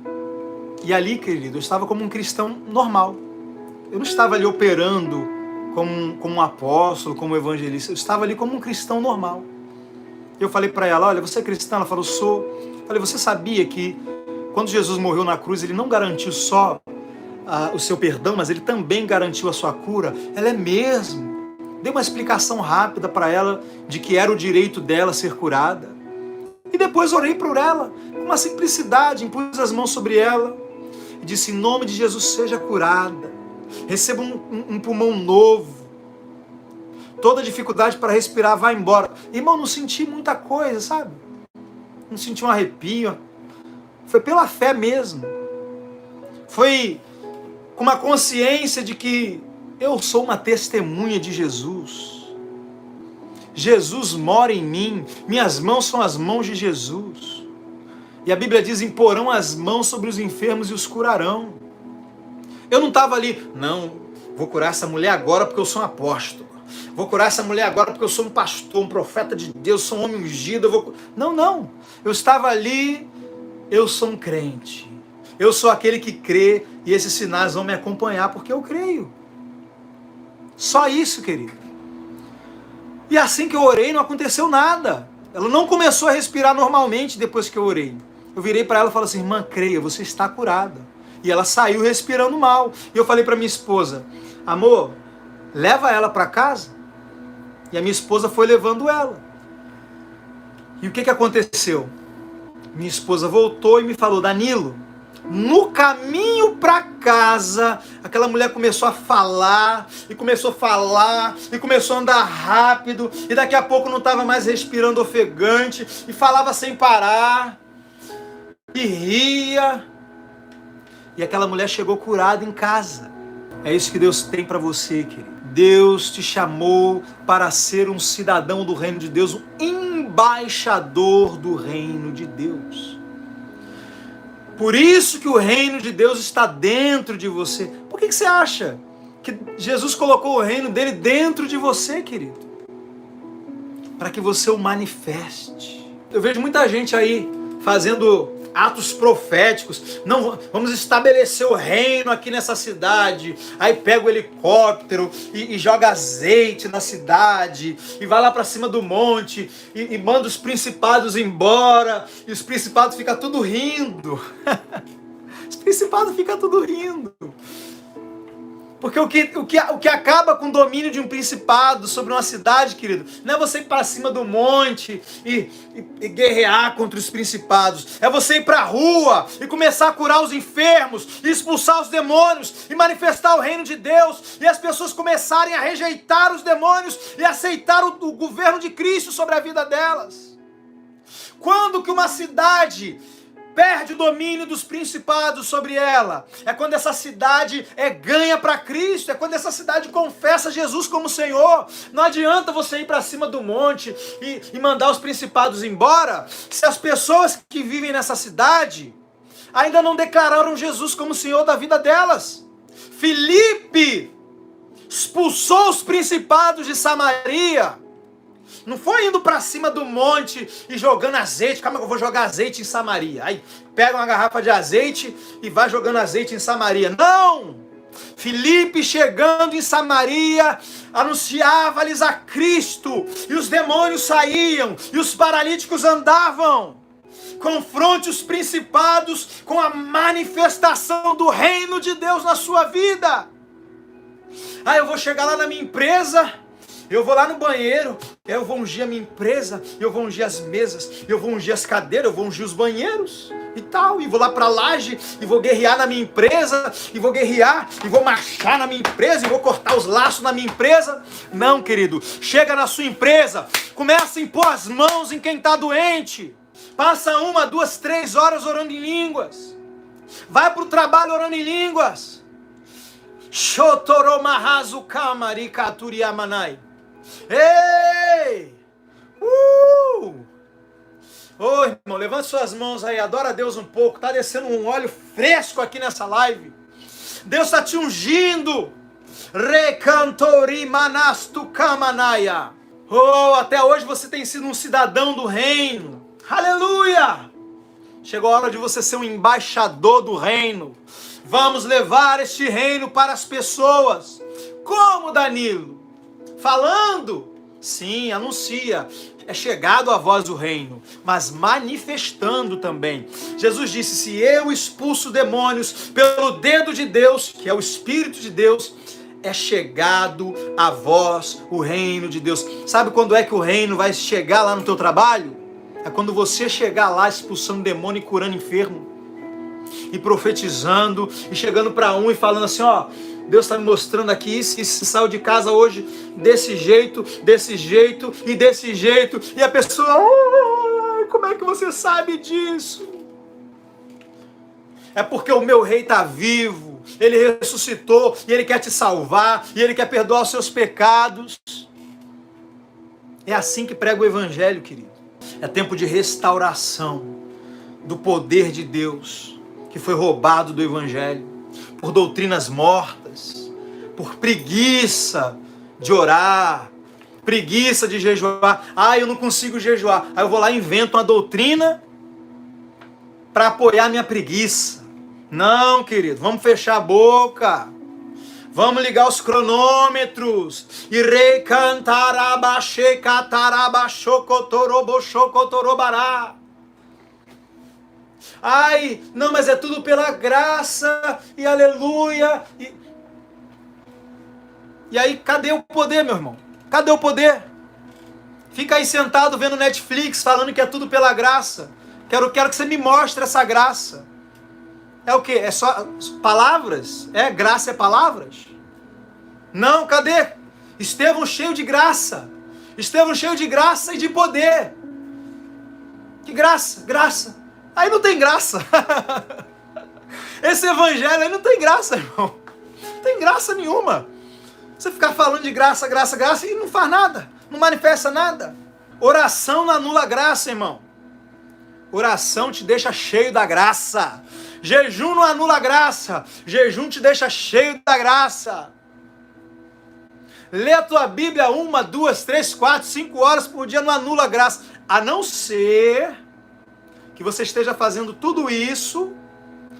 E ali, querido, eu estava como um cristão normal. Eu não estava ali operando como um apóstolo, como um evangelista. Eu estava ali como um cristão normal. Eu falei para ela: olha, você é cristã? Ela falou: sou. Eu falei: você sabia que quando Jesus morreu na cruz, ele não garantiu só o seu perdão, mas ele também garantiu a sua cura? Ela: é mesmo. Dei uma explicação rápida para ela de que era o direito dela ser curada. E depois orei por ela, com uma simplicidade, impus as mãos sobre ela e disse: em nome de Jesus, seja curada. Receba um pulmão novo. Toda dificuldade para respirar vai embora. Irmão, não senti muita coisa, sabe? Não senti um arrepio. Foi pela fé mesmo. Foi com uma consciência de que eu sou uma testemunha de Jesus. Jesus mora em mim. Minhas mãos são as mãos de Jesus. E a Bíblia diz: imporão as mãos sobre os enfermos e os curarão. Eu não estava ali: não, vou curar essa mulher agora porque eu sou um apóstolo. Vou curar essa mulher agora porque eu sou um pastor, um profeta de Deus, sou um homem ungido. Não. Eu estava ali, eu sou um crente. Eu sou aquele que crê e esses sinais vão me acompanhar porque eu creio. Só isso, querido. E assim que eu orei, não aconteceu nada. Ela não começou a respirar normalmente depois que eu orei. Eu virei para ela e falei assim: irmã, creia, você está curada. E ela saiu respirando mal. E eu falei para minha esposa, amor, leva ela para casa. E a minha esposa foi levando ela. E o que aconteceu? Minha esposa voltou e me falou, Danilo, no caminho para casa, aquela mulher começou a falar, e começou a andar rápido, e daqui a pouco não estava mais respirando ofegante, e falava sem parar, e ria, e aquela mulher chegou curada em casa. É isso que Deus tem para você, querido. Deus te chamou para ser um cidadão do reino de Deus, um embaixador do reino de Deus. Por isso que o reino de Deus está dentro de você. Por que você acha que Jesus colocou o reino dele dentro de você, querido? Para que você o manifeste. Eu vejo muita gente aí fazendo atos proféticos. Não, vamos estabelecer o reino aqui nessa cidade. Aí pega o helicóptero e joga azeite na cidade e vai lá para cima do monte e manda os principados embora, e os principados ficam tudo rindo. Os principados ficam tudo rindo. Porque o que acaba com o domínio de um principado sobre uma cidade, querido, não é você ir para cima do monte e guerrear contra os principados. É você ir para a rua e começar a curar os enfermos, e expulsar os demônios, e manifestar o reino de Deus, e as pessoas começarem a rejeitar os demônios e aceitar o governo de Cristo sobre a vida delas. Quando que uma cidade perde o domínio dos principados sobre ela? É quando essa cidade ganha para Cristo, é quando essa cidade confessa Jesus como Senhor. Não adianta você ir para cima do monte e mandar os principados embora, se as pessoas que vivem nessa cidade ainda não declararam Jesus como Senhor da vida delas. Filipe expulsou os principados de Samaria. Não foi indo para cima do monte e jogando azeite. Calma que eu vou jogar azeite em Samaria. Aí pega uma garrafa de azeite e vai jogando azeite em Samaria. Não! Filipe, chegando em Samaria, anunciava-lhes a Cristo, e os demônios saíam, e os paralíticos andavam. Confronte os principados com a manifestação do reino de Deus na sua vida. Ah, eu vou chegar lá na minha empresa, eu vou lá no banheiro, eu vou ungir a minha empresa, eu vou ungir as mesas, eu vou ungir as cadeiras, eu vou ungir os banheiros e tal, e vou lá pra laje, e vou guerrear na minha empresa, e vou guerrear, e vou marchar na minha empresa, e vou cortar os laços na minha empresa. Não, querido, chega na sua empresa, começa a impor as mãos em quem está doente, passa 1, 2, 3 horas orando em línguas, vai pro trabalho orando em línguas. Shotoromahazu kamari katuriamanai. Ei! Ô, irmão, levante suas mãos aí, adora a Deus um pouco. Tá descendo um óleo fresco aqui nessa live. Deus está te ungindo. Recantori manastu kamanaya. Oh, até hoje você tem sido um cidadão do reino. Aleluia! Chegou a hora de você ser um embaixador do reino. Vamos levar este reino para as pessoas. Como, Danilo? Falando? Sim, anuncia. É chegado a voz do reino, mas manifestando também. Jesus disse, se eu expulso demônios pelo dedo de Deus, que é o Espírito de Deus, é chegado a vós o reino de Deus. Sabe quando é que o reino vai chegar lá no teu trabalho? É quando você chegar lá expulsando demônio e curando enfermo. E profetizando, e chegando para um e falando assim, ó, Deus está me mostrando aqui, se saiu de casa hoje desse jeito, desse jeito e desse jeito, e a pessoa, como é que você sabe disso? É porque o meu rei está vivo, ele ressuscitou, e ele quer te salvar, e ele quer perdoar os seus pecados. É assim que prega o evangelho, querido. É tempo de restauração do poder de Deus, que foi roubado do evangelho, por doutrinas mortas, por preguiça de orar, preguiça de jejuar. Ah, eu não consigo jejuar. Aí eu vou lá e invento uma doutrina para apoiar minha preguiça. Não, querido, vamos fechar a boca. Vamos ligar os cronômetros. E Ai, não, mas é tudo pela graça, e aleluia. E aí, cadê o poder, meu irmão? Cadê o poder? Fica aí sentado vendo Netflix, falando que é tudo pela graça. Quero que você me mostre essa graça. É o quê? É só palavras? É, graça é palavras? Não, cadê? Estevão cheio de graça. Estevão cheio de graça e de poder. Que graça, graça. Aí não tem graça. Esse evangelho aí não tem graça, irmão. Não tem graça nenhuma. Você ficar falando de graça, graça, graça e não faz nada. Não manifesta nada. Oração não anula a graça, irmão. Oração te deixa cheio da graça. Jejum não anula a graça. Jejum te deixa cheio da graça. Lê a tua Bíblia 1, 2, 3, 4, 5 horas por dia não anula a graça. A não ser que você esteja fazendo tudo isso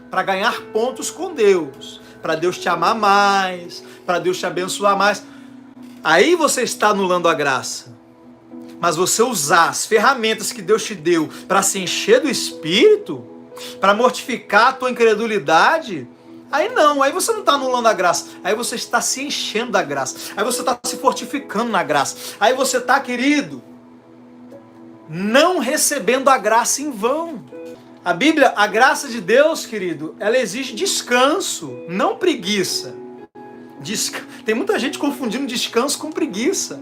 para ganhar pontos com Deus. Para Deus te amar mais. Para Deus te abençoar mais. Aí você está anulando a graça. Mas você usar as ferramentas que Deus te deu para se encher do Espírito, para mortificar a tua incredulidade, aí não, aí você não está anulando a graça, aí você está se enchendo da graça, aí você está se fortificando na graça, aí você está, querido, não recebendo a graça em vão. A Bíblia, a graça de Deus, querido, ela exige descanso, não preguiça. Tem muita gente confundindo descanso com preguiça.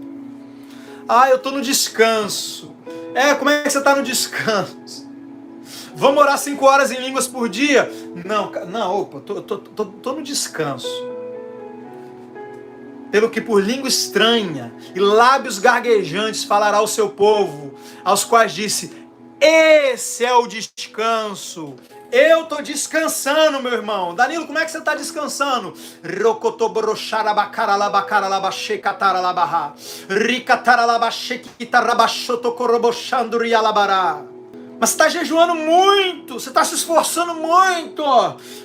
Ah, eu estou no descanso. Como é que você está no descanso? Vamos orar 5 horas em línguas por dia? Não, opa, tô no descanso. Pelo que por língua estranha e lábios gaguejantes falará ao seu povo, aos quais disse, esse é o descanso. Eu estou descansando, meu irmão. Danilo, como é que você está descansando? Mas você está jejuando muito, você está se esforçando muito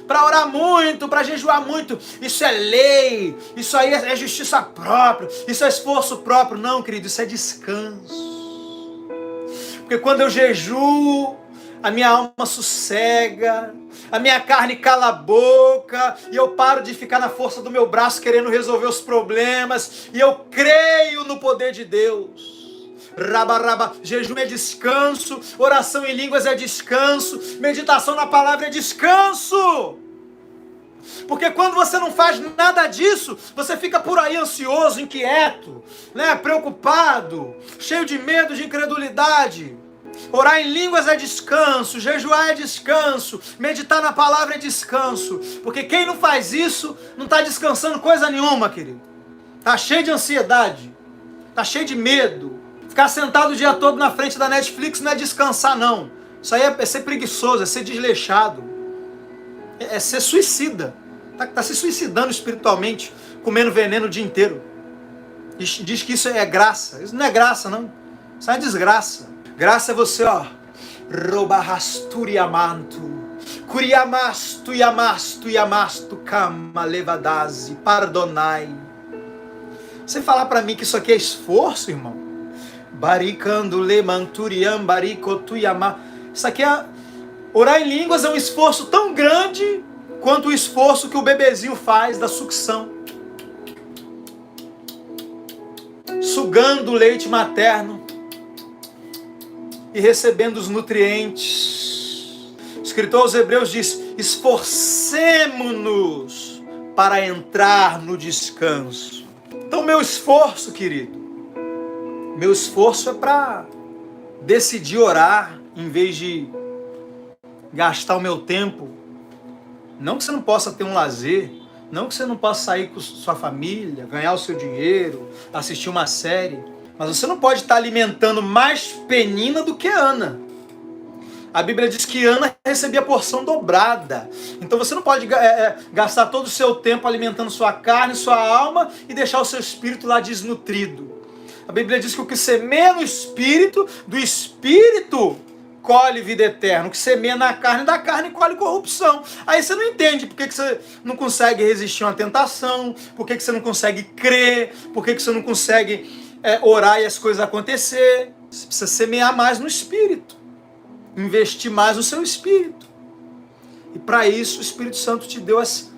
para orar muito, para jejuar muito. Isso é lei, isso aí é justiça própria, isso é esforço próprio. Não, querido, isso é descanso. Porque quando eu jejuo, a minha alma sossega, a minha carne cala a boca, e eu paro de ficar na força do meu braço querendo resolver os problemas, e eu creio no poder de Deus. Jejum é descanso, oração em línguas é descanso, meditação na palavra é descanso. Porque quando você não faz nada disso, você fica por aí ansioso, inquieto, né? Preocupado, cheio de medo, de incredulidade. Orar em línguas é descanso, jejuar é descanso, meditar na palavra é descanso. Porque quem não faz isso, não está descansando coisa nenhuma, querido. Está cheio de ansiedade, está cheio de medo. Ficar sentado o dia todo na frente da Netflix não é descansar, não. Isso aí é ser preguiçoso, é ser desleixado. É ser suicida. Tá se suicidando espiritualmente, comendo veneno o dia inteiro. Diz que isso é graça. Isso não é graça, não. Isso é desgraça. Graça é você, ó. Robahasturiamantu. Kuriamastu yamastu yamastu kama levadase. Pardonai. Você falar pra mim que isso aqui é esforço, irmão? Baricando lemanturiam baricotuyama. Isso aqui é... Orar em línguas é um esforço tão grande quanto o esforço que o bebezinho faz da sucção. Sugando o leite materno e recebendo os nutrientes. O escritor aos Hebreus diz, esforcemo-nos para entrar no descanso. Então meu esforço, querido, meu esforço é para decidir orar em vez de gastar o meu tempo. Não que você não possa ter um lazer, não que você não possa sair com sua família, ganhar o seu dinheiro, assistir uma série, mas você não pode estar alimentando mais Penina do que Ana. A Bíblia diz que Ana recebia a porção dobrada. Então você não pode gastar todo o seu tempo alimentando sua carne, sua alma e deixar o seu espírito lá desnutrido. A Bíblia diz que o que semeia no espírito, do espírito colhe vida eterna. O que semeia na carne, da carne colhe corrupção. Aí você não entende por que você não consegue resistir a uma tentação, por que você não consegue crer, por que você não consegue orar e as coisas acontecer. Você precisa semear mais no espírito. investir mais no seu espírito. E para isso o Espírito Santo te deu as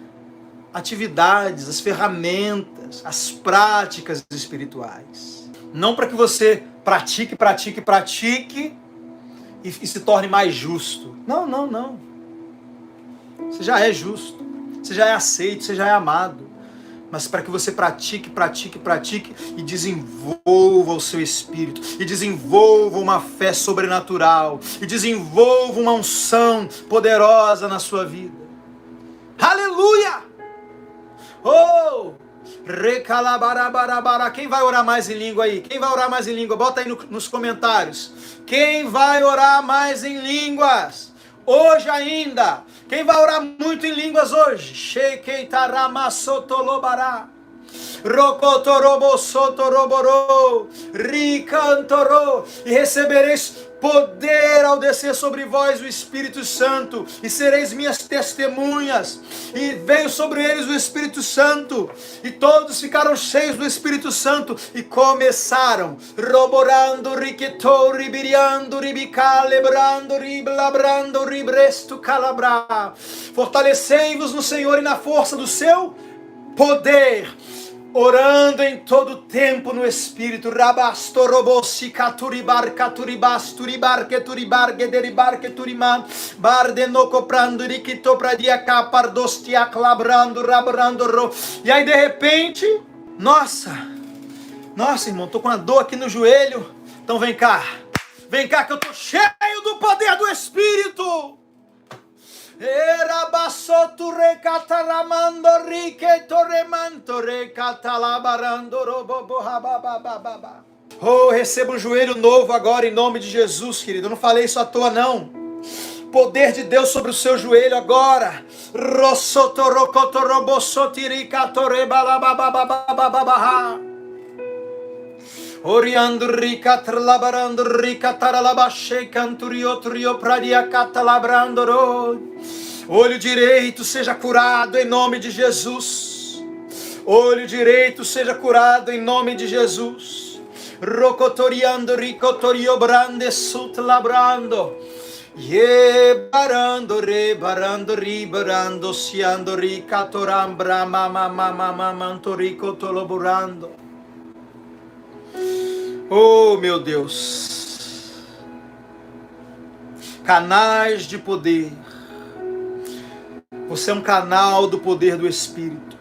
atividades, as ferramentas, as práticas espirituais. Não para que você pratique e se torne mais justo. Não. Você já é justo, você já é aceito, você já é amado. Mas para que você pratique e desenvolva o seu espírito, e desenvolva uma fé sobrenatural, e desenvolva uma unção poderosa na sua vida. Aleluia! Oh! Recalabarabara. Quem vai orar mais em língua aí? Quem vai orar mais em língua? Bota aí nos comentários. Quem vai orar mais em línguas? Hoje ainda. Quem vai orar muito em línguas hoje? Shekeitaramasotolobará. Rokotorobosotoroboro. Ricantorô. E recebereis poder ao descer sobre vós o Espírito Santo, e sereis minhas testemunhas. E veio sobre eles o Espírito Santo, e todos ficaram cheios do Espírito Santo, e começaram, roborando, riquetou, ribiriando, ribicalebrando, riblabrando, ribresto, calabra. Fortalecei-vos no Senhor e na força do seu poder, orando em todo tempo no Espírito. Rabastorobossi caturibar caturibas turibar que turibar gederibar que turiman bardenoco prando riquito pradia capardostia clabrando rabrando ro. E aí de repente, nossa irmão, tô com uma dor aqui no joelho. Então vem cá que eu tô cheio do poder do Espírito. Erabasotu recataramando riqueto remanto recatalabarando robobohababababa. Oh, receba um joelho novo agora em nome de Jesus, querido. Eu não falei isso à toa, não. Poder de Deus sobre o seu joelho agora. Rosotorocotorobosotiricatorebalabababababaha. Oriando rica tralabarando rica taralabache canturio trio pradia catalabrando. Olho direito seja curado em nome de Jesus. Olho direito seja curado em nome de Jesus. Rocotoriando ricotorio brande sutlabrando. Yebarando rebarando ribarando siando ricatorambra mama mantorico toloburando. Oh, meu Deus. Canais de poder. Você é um canal do poder do Espírito.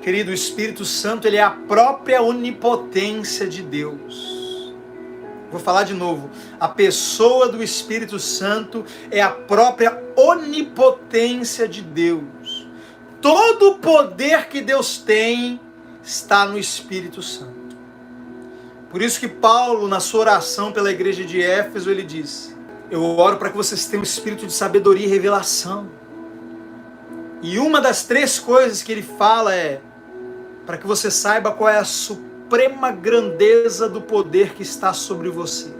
Querido, o Espírito Santo, ele é a própria onipotência de Deus. Vou falar de novo. A pessoa do Espírito Santo é a própria onipotência de Deus. Todo o poder que Deus tem está no Espírito Santo. Por isso que Paulo, na sua oração pela igreja de Éfeso, ele diz: eu oro para que vocês tenham um espírito de sabedoria e revelação. E uma das 3 coisas que ele fala é para que você saiba qual é a suprema grandeza do poder que está sobre você.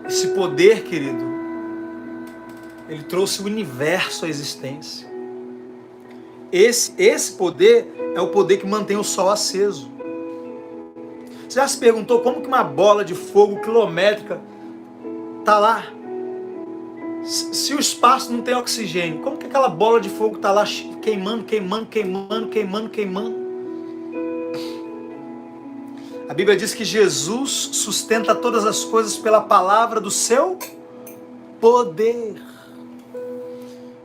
Esse poder, querido, ele trouxe o universo à existência. Esse poder é o poder que mantém o sol aceso. Você já se perguntou como que uma bola de fogo quilométrica está lá? Se o espaço não tem oxigênio, como que aquela bola de fogo está lá queimando? A Bíblia diz que Jesus sustenta todas as coisas pela palavra do seu poder.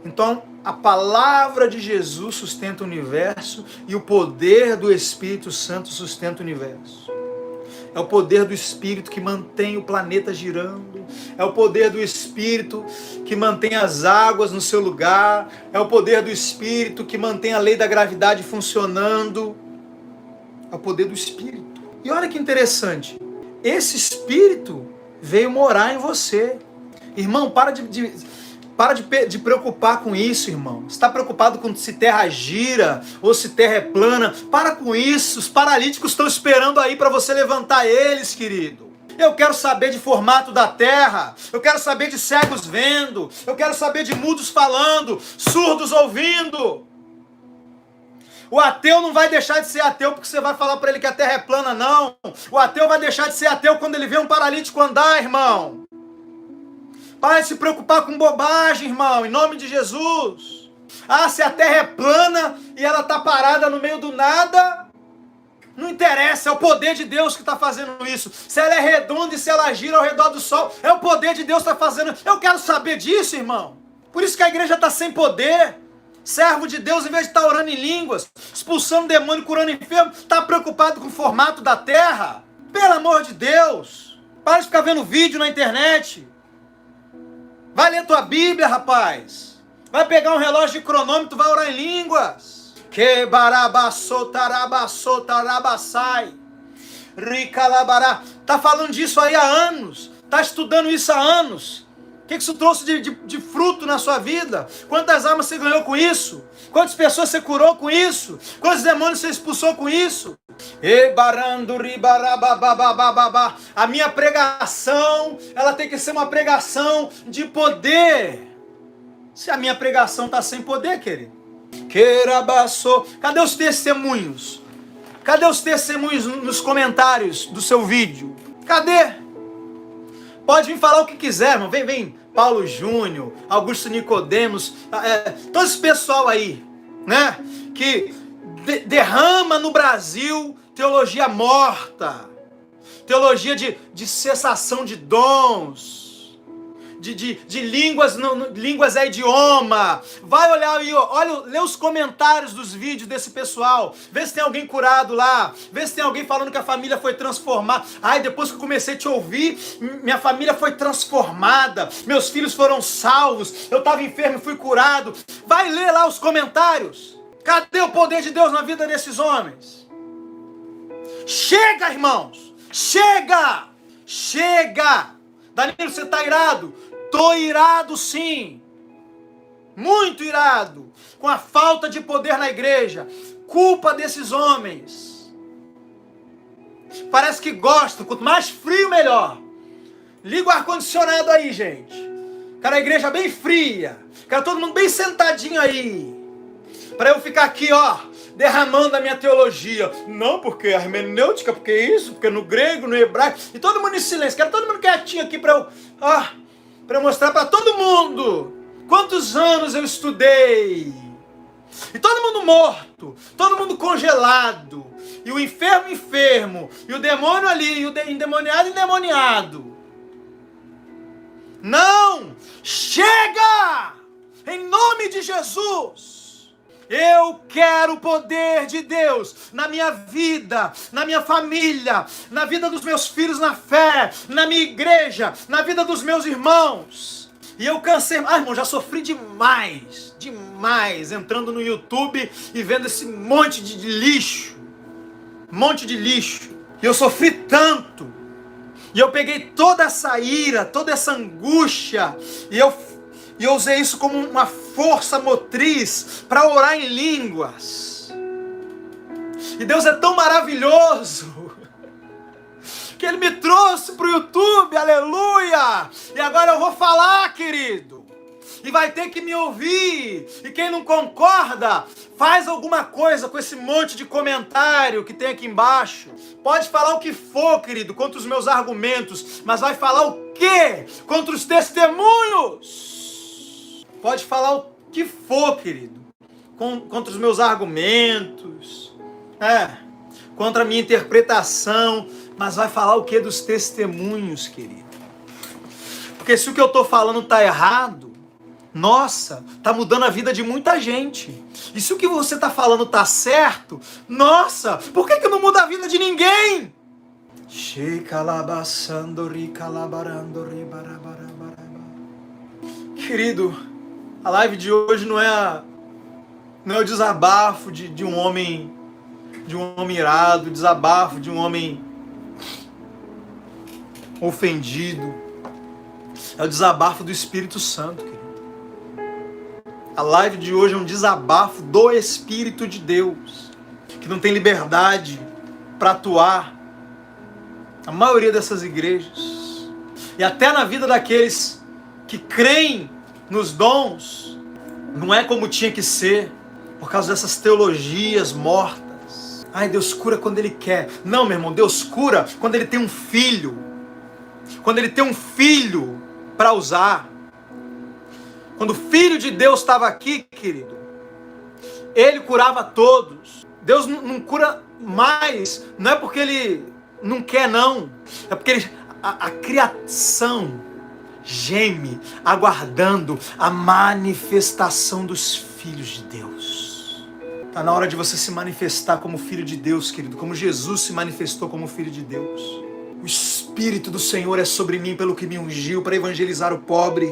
Então, a palavra de Jesus sustenta o universo e o poder do Espírito Santo sustenta o universo. É o poder do Espírito que mantém o planeta girando. É o poder do Espírito que mantém as águas no seu lugar. É o poder do Espírito que mantém a lei da gravidade funcionando. É o poder do Espírito. E olha que interessante. Esse Espírito veio morar em você. Irmão, para de preocupar com isso, irmão. Você está preocupado com se terra gira ou se terra é plana? Para com isso. Os paralíticos estão esperando aí para você levantar eles, querido. Eu quero saber de formato da terra. Eu quero saber de cegos vendo. Eu quero saber de mudos falando, surdos ouvindo. O ateu não vai deixar de ser ateu porque você vai falar para ele que a terra é plana, não. O ateu vai deixar de ser ateu quando ele vê um paralítico andar, irmão. Para de se preocupar com bobagem, irmão, em nome de Jesus. Ah, se a terra é plana e ela está parada no meio do nada, não interessa, é o poder de Deus que está fazendo isso. Se ela é redonda e se ela gira ao redor do sol, é o poder de Deus que está fazendo. Eu quero saber disso, irmão. Por isso que a igreja está sem poder. Servo de Deus, em vez de estar orando em línguas, expulsando demônio, curando enfermo, está preocupado com o formato da terra. Pelo amor de Deus. Para de ficar vendo vídeo na internet. Vai ler tua Bíblia, rapaz. Vai pegar um relógio de cronômetro, vai orar em línguas. Que barabassotarabassotarabassai. Ricalabará. Tá falando disso aí há anos. Tá estudando isso há anos. O que isso trouxe de fruto na sua vida? Quantas almas você ganhou com isso? Quantas pessoas você curou com isso? Quantos demônios você expulsou com isso? A minha pregação, ela tem que ser uma pregação de poder. Se a minha pregação está sem poder, querido. Cadê os testemunhos? Cadê os testemunhos nos comentários do seu vídeo? Cadê? Pode vir falar o que quiser, irmão. Vem Paulo Júnior, Augusto Nicodemos, todo esse pessoal aí, né? Que derrama no Brasil teologia morta, teologia de cessação de dons, de línguas, línguas é idioma. Vai olhar aí, olha, lê os comentários dos vídeos desse pessoal, vê se tem alguém curado lá, vê se tem alguém falando que a família foi transformada. Ai, depois que eu comecei a te ouvir, minha família foi transformada, meus filhos foram salvos, eu estava enfermo e fui curado. Vai ler lá os comentários. Cadê o poder de Deus na vida desses homens? Chega, irmãos! Chega! Chega! Danilo, você está irado? Tô irado sim, muito irado, com a falta de poder na igreja, culpa desses homens. Parece que gostam, quanto mais frio melhor. Liga o ar-condicionado aí, gente. Quero a igreja bem fria, quero todo mundo bem sentadinho aí, para eu ficar aqui, ó, derramando a minha teologia. Não, porque a hermenêutica, porque isso, porque no grego, no hebraico, e todo mundo em silêncio. Quero todo mundo quietinho aqui para eu mostrar para todo mundo quantos anos eu estudei. E todo mundo morto, todo mundo congelado, e o enfermo, e o demônio ali, e o endemoniado. Não! Chega! Em nome de Jesus! Eu quero o poder de Deus na minha vida, na minha família, na vida dos meus filhos na fé, na minha igreja, na vida dos meus irmãos. E eu cansei, irmão, já sofri demais, entrando no YouTube e vendo esse monte de lixo, E eu sofri tanto, e eu peguei toda essa ira, toda essa angústia, e eu usei isso como uma força motriz para orar em línguas. E Deus é tão maravilhoso que Ele me trouxe para o YouTube, aleluia! E agora eu vou falar, querido. E vai ter que me ouvir. E quem não concorda, faz alguma coisa com esse monte de comentário que tem aqui embaixo. Pode falar o que for, querido, contra os meus argumentos, mas vai falar o quê? Contra os testemunhos. Pode falar o que for, querido, contra os meus argumentos, contra a minha interpretação, mas vai falar o que dos testemunhos, querido? Porque se o que eu estou falando está errado, nossa, está mudando a vida de muita gente. E se o que você está falando está certo, nossa, por que não muda a vida de ninguém? Querido, a live de hoje não é o desabafo de um homem irado, desabafo de um homem ofendido. É o desabafo do Espírito Santo, querido. A live de hoje é um desabafo do Espírito de Deus, que não tem liberdade para atuar. A maioria dessas igrejas, e até na vida daqueles que creem nos dons, não é como tinha que ser, por causa dessas teologias mortas. Ai, Deus cura quando Ele quer. Não, meu irmão, Deus cura quando Ele tem um filho. Quando Ele tem um filho para usar. Quando o Filho de Deus estava aqui, querido, Ele curava todos. Deus não cura mais, não é porque Ele não quer, não. É porque a criação geme, aguardando a manifestação dos filhos de Deus. Está na hora de você se manifestar como filho de Deus, querido, como Jesus se manifestou como filho de Deus. O Espírito do Senhor é sobre mim, pelo que me ungiu para evangelizar o pobre.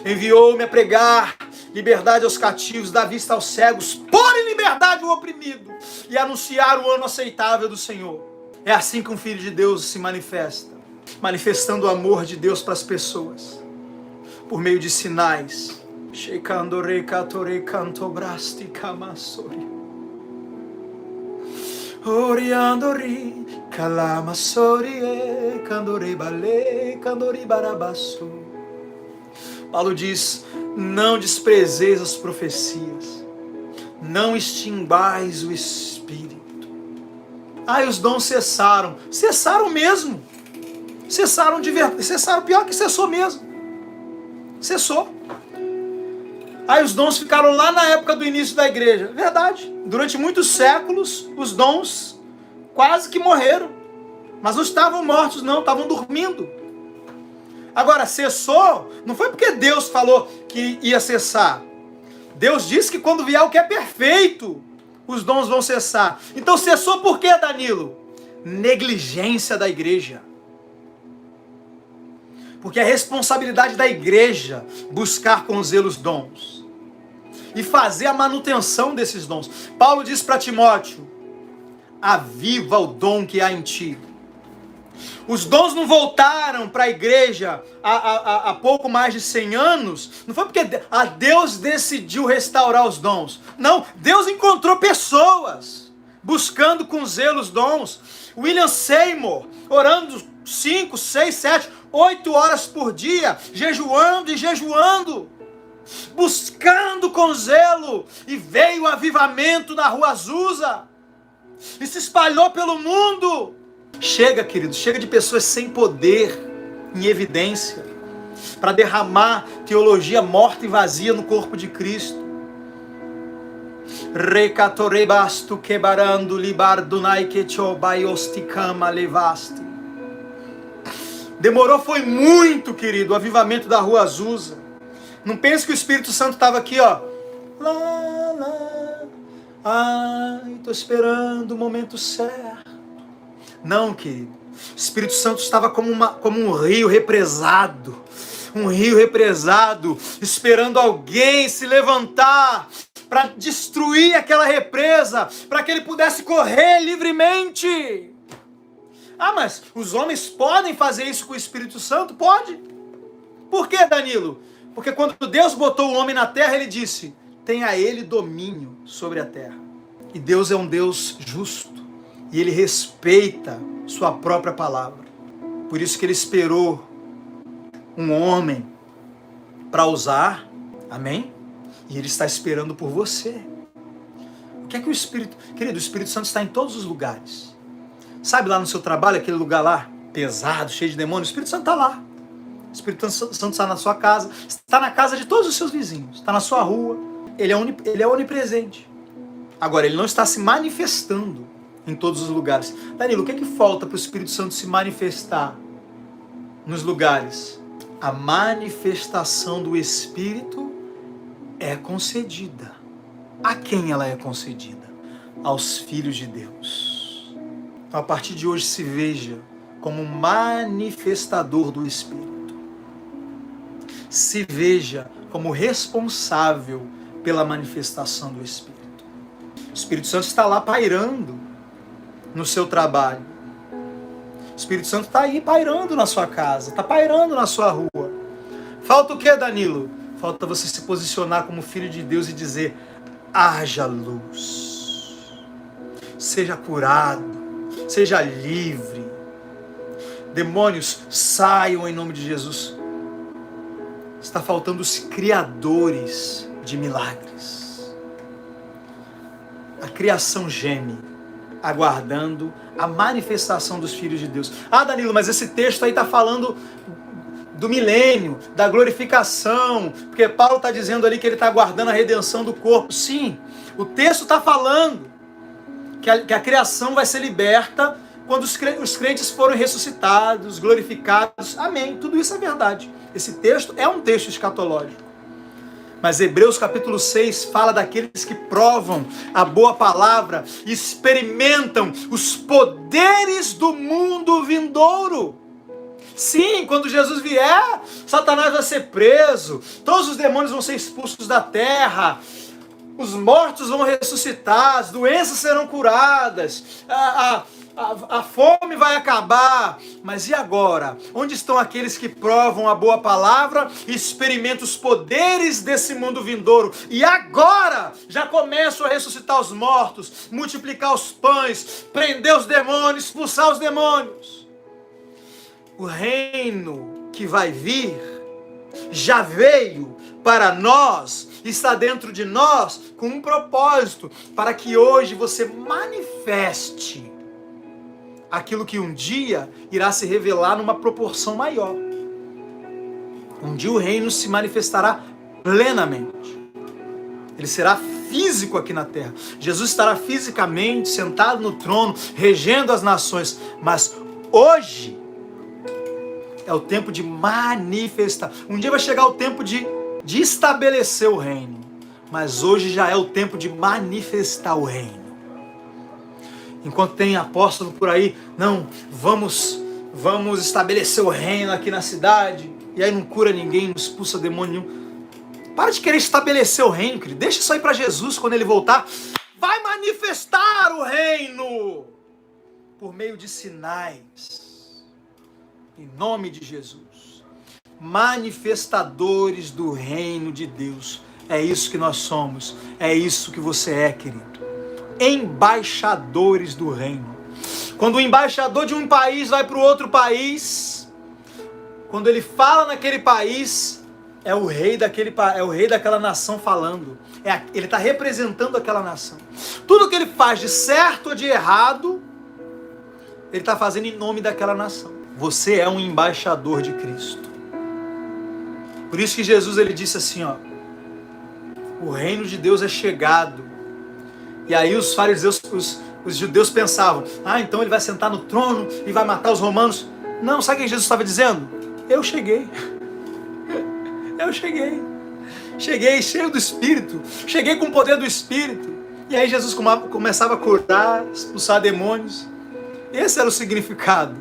Enviou-me a pregar liberdade aos cativos, dar vista aos cegos, pôr em liberdade o oprimido e anunciar o ano aceitável do Senhor. É assim que um filho de Deus se manifesta, manifestando o amor de Deus para as pessoas, por meio de sinais. Oriandori, calamasori, candori bale, candori barabasso. Paulo diz: não desprezeis as profecias, não extinguais o Espírito. E os dons cessaram. Cessaram mesmo. Cessaram de verdade. Cessaram, pior que cessou mesmo. Cessou. Os dons ficaram lá na época do início da igreja. Verdade. Durante muitos séculos, os dons quase que morreram. Mas não estavam mortos, não. Estavam dormindo. Agora, cessou, não foi porque Deus falou que ia cessar. Deus disse que quando vier o que é perfeito, os dons vão cessar. Então cessou por quê, Danilo? Negligência da igreja. Porque é responsabilidade da igreja buscar com zelo os dons e fazer a manutenção desses dons. Paulo diz para Timóteo: aviva o dom que há em ti. Os dons não voltaram para a igreja há pouco mais de 100 anos. Não foi porque Deus decidiu restaurar os dons. Não, Deus encontrou pessoas buscando com zelo os dons. William Seymour, orando 5, 6, 7, 8 horas por dia, jejuando e jejuando, buscando com zelo. E veio o avivamento na Rua Azusa e se espalhou pelo mundo. Chega, querido, chega de pessoas sem poder, em evidência, para derramar teologia morta e vazia no corpo de Cristo. Recatorebastu quebarando libardunai quechobai osticama levaste. Demorou, foi muito, querido, o avivamento da Rua Azusa. Não pense que o Espírito Santo estava aqui, ó. Estou esperando o momento certo. Não, querido. O Espírito Santo estava como um rio represado. Um rio represado, esperando alguém se levantar para destruir aquela represa, para que ele pudesse correr livremente. Mas os homens podem fazer isso com o Espírito Santo? Pode. Por quê, Danilo? Porque quando Deus botou o homem na terra, ele disse: tenha ele domínio sobre a terra. E Deus é um Deus justo. E Ele respeita sua própria palavra. Por isso que Ele esperou um homem para usar. Amém? E Ele está esperando por você. O que é que o Espírito... Querido, o Espírito Santo está em todos os lugares. Sabe lá no seu trabalho, aquele lugar lá, pesado, cheio de demônios? O Espírito Santo está lá. O Espírito Santo está na sua casa. Está na casa de todos os seus vizinhos. Está na sua rua. Ele é onipresente. Agora, Ele não está se manifestando em todos os lugares. Danilo, o que é que falta para o Espírito Santo se manifestar nos lugares? A manifestação do Espírito é concedida. A quem ela é concedida? Aos filhos de Deus. Então, a partir de hoje, se veja como um manifestador do Espírito. Se veja como responsável pela manifestação do Espírito. O Espírito Santo está lá pairando no seu trabalho. O Espírito Santo está aí pairando na sua casa, está pairando na sua rua. Falta o que, Danilo? Falta você se posicionar como filho de Deus e dizer: haja luz, seja curado, seja livre, demônios saiam em nome de Jesus. Está faltando os criadores de milagres. A criação geme, aguardando a manifestação dos filhos de Deus. Danilo, mas esse texto aí está falando do milênio, da glorificação, porque Paulo está dizendo ali que ele está aguardando a redenção do corpo. Sim, o texto está falando que a criação vai ser liberta quando os crentes forem ressuscitados, glorificados. Amém, tudo isso é verdade. Esse texto é um texto escatológico. Mas Hebreus capítulo 6 fala daqueles que provam a boa palavra, experimentam os poderes do mundo vindouro. Sim, quando Jesus vier, Satanás vai ser preso, todos os demônios vão ser expulsos da terra, os mortos vão ressuscitar, as doenças serão curadas, a fome vai acabar. Mas e agora? Onde estão aqueles que provam a boa palavra e experimentam os poderes desse mundo vindouro? E agora já começam a ressuscitar os mortos, multiplicar os pães, prender os demônios, expulsar os demônios. O reino que vai vir já veio para nós, está dentro de nós com um propósito, para que hoje você manifeste aquilo que um dia irá se revelar numa proporção maior. Um dia o reino se manifestará plenamente. Ele será físico aqui na terra. Jesus estará fisicamente sentado no trono, regendo as nações. Mas hoje é o tempo de manifestar. Um dia vai chegar o tempo de estabelecer o reino. Mas hoje já é o tempo de manifestar o reino. Enquanto tem apóstolo por aí, não, vamos estabelecer o reino aqui na cidade, e aí não cura ninguém, não expulsa demônio nenhum. Para de querer estabelecer o reino, querido. Deixa isso aí para Jesus quando ele voltar. Vai manifestar o reino por meio de sinais. Em nome de Jesus. Manifestadores do reino de Deus. É isso que nós somos. É isso que você é, querido. Embaixadores do reino. Quando o embaixador de um país vai para o outro país, quando ele fala naquele país, é o rei daquela nação falando. Ele está representando aquela nação. Tudo que ele faz de certo ou de errado, ele está fazendo em nome daquela nação. Você é um embaixador de Cristo. Por isso que Jesus ele disse assim, ó, o reino de Deus é chegado. E aí os fariseus, os judeus pensavam, então ele vai sentar no trono e vai matar os romanos. Não, sabe o que Jesus estava dizendo? Eu cheguei. Eu cheguei. Cheguei cheio do Espírito. Cheguei com o poder do Espírito. E aí Jesus começava a curar, expulsar demônios. Esse era o significado.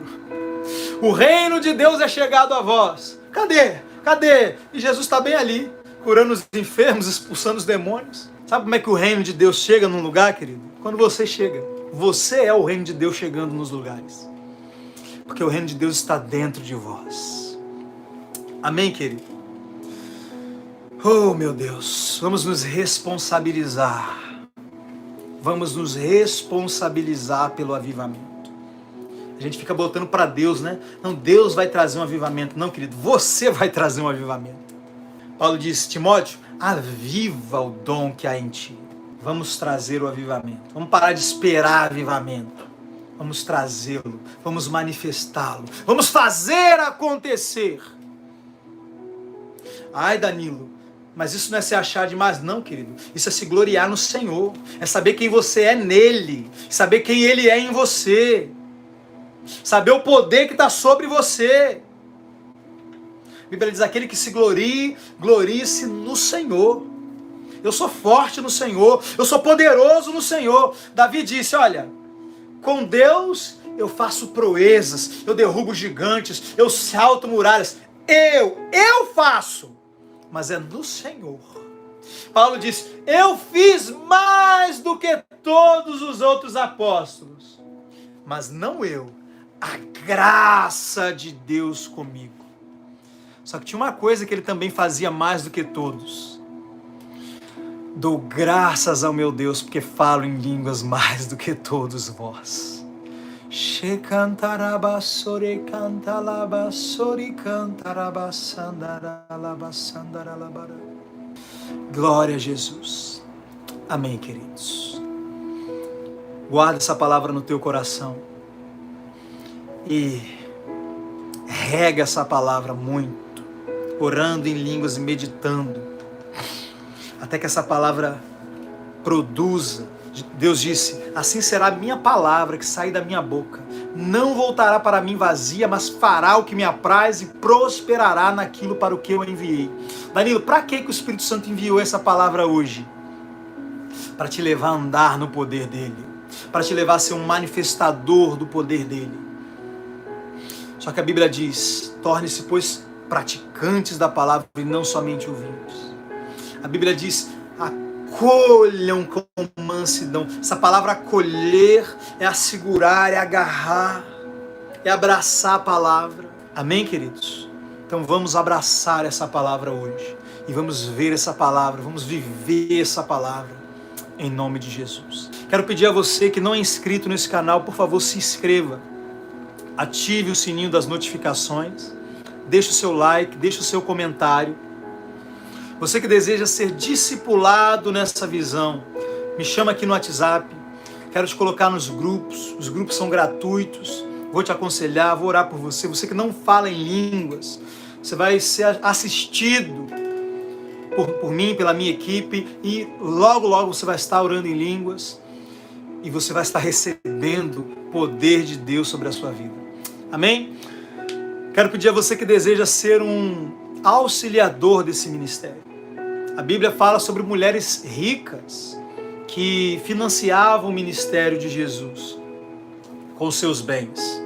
O reino de Deus é chegado a vós. Cadê? Cadê? E Jesus está bem ali, curando os enfermos, expulsando os demônios. Sabe como é que o reino de Deus chega num lugar, querido? Quando você chega. Você é o reino de Deus chegando nos lugares. Porque o reino de Deus está dentro de vós. Amém, querido? Oh, meu Deus. Vamos nos responsabilizar. Vamos nos responsabilizar pelo avivamento. A gente fica botando para Deus, né? Não, Deus vai trazer um avivamento. Não, querido, você vai trazer um avivamento. Paulo diz, Timóteo, aviva o dom que há em ti. Vamos trazer o avivamento. Vamos parar de esperar avivamento. Vamos trazê-lo. Vamos manifestá-lo. Vamos fazer acontecer. Ai, Danilo, mas isso não é se achar demais, não, querido. Isso é se gloriar no Senhor. É saber quem você é nele. Saber quem ele é em você. Saber o poder que está sobre você. A Bíblia diz, aquele que se glorie-se no Senhor. Eu sou forte no Senhor, eu sou poderoso no Senhor. Davi disse, olha, com Deus eu faço proezas, eu derrubo gigantes, eu salto muralhas. Eu faço, mas é no Senhor. Paulo diz, eu fiz mais do que todos os outros apóstolos, mas não eu, a graça de Deus comigo. Só que tinha uma coisa que ele também fazia mais do que todos. Dou graças ao meu Deus, porque falo em línguas mais do que todos vós. Glória a Jesus. Amém, queridos. Guarda essa palavra no teu coração. E rega essa palavra muito. orando em línguas e meditando, até que essa palavra produza. Deus disse: assim será a minha palavra que sair da minha boca. Não voltará para mim vazia, mas fará o que me apraz e prosperará naquilo para o que eu enviei. Danilo, para que o Espírito Santo enviou essa palavra hoje? Para te levar a andar no poder dele, para te levar a ser um manifestador do poder dele. Só que a Bíblia diz: torne-se, pois, praticantes da palavra e não somente ouvintes. A Bíblia diz: acolham com mansidão. Essa palavra acolher é assegurar, é agarrar, é abraçar a palavra. Amém, queridos? Então vamos abraçar essa palavra hoje e vamos ver essa palavra, vamos viver essa palavra em nome de Jesus. Quero pedir a você que não é inscrito nesse canal, por favor, se inscreva, ative o sininho das notificações, deixe o seu like, deixe o seu comentário. Você que deseja ser discipulado nessa visão, me chama aqui no WhatsApp, quero te colocar nos grupos, os grupos são gratuitos, vou te aconselhar, vou orar por você. Você que não fala em línguas, você vai ser assistido por mim, pela minha equipe, e logo você vai estar orando em línguas e você vai estar recebendo o poder de Deus sobre a sua vida. Amém? Quero pedir a você que deseja ser um auxiliador desse ministério. A Bíblia fala sobre mulheres ricas que financiavam o ministério de Jesus com seus bens.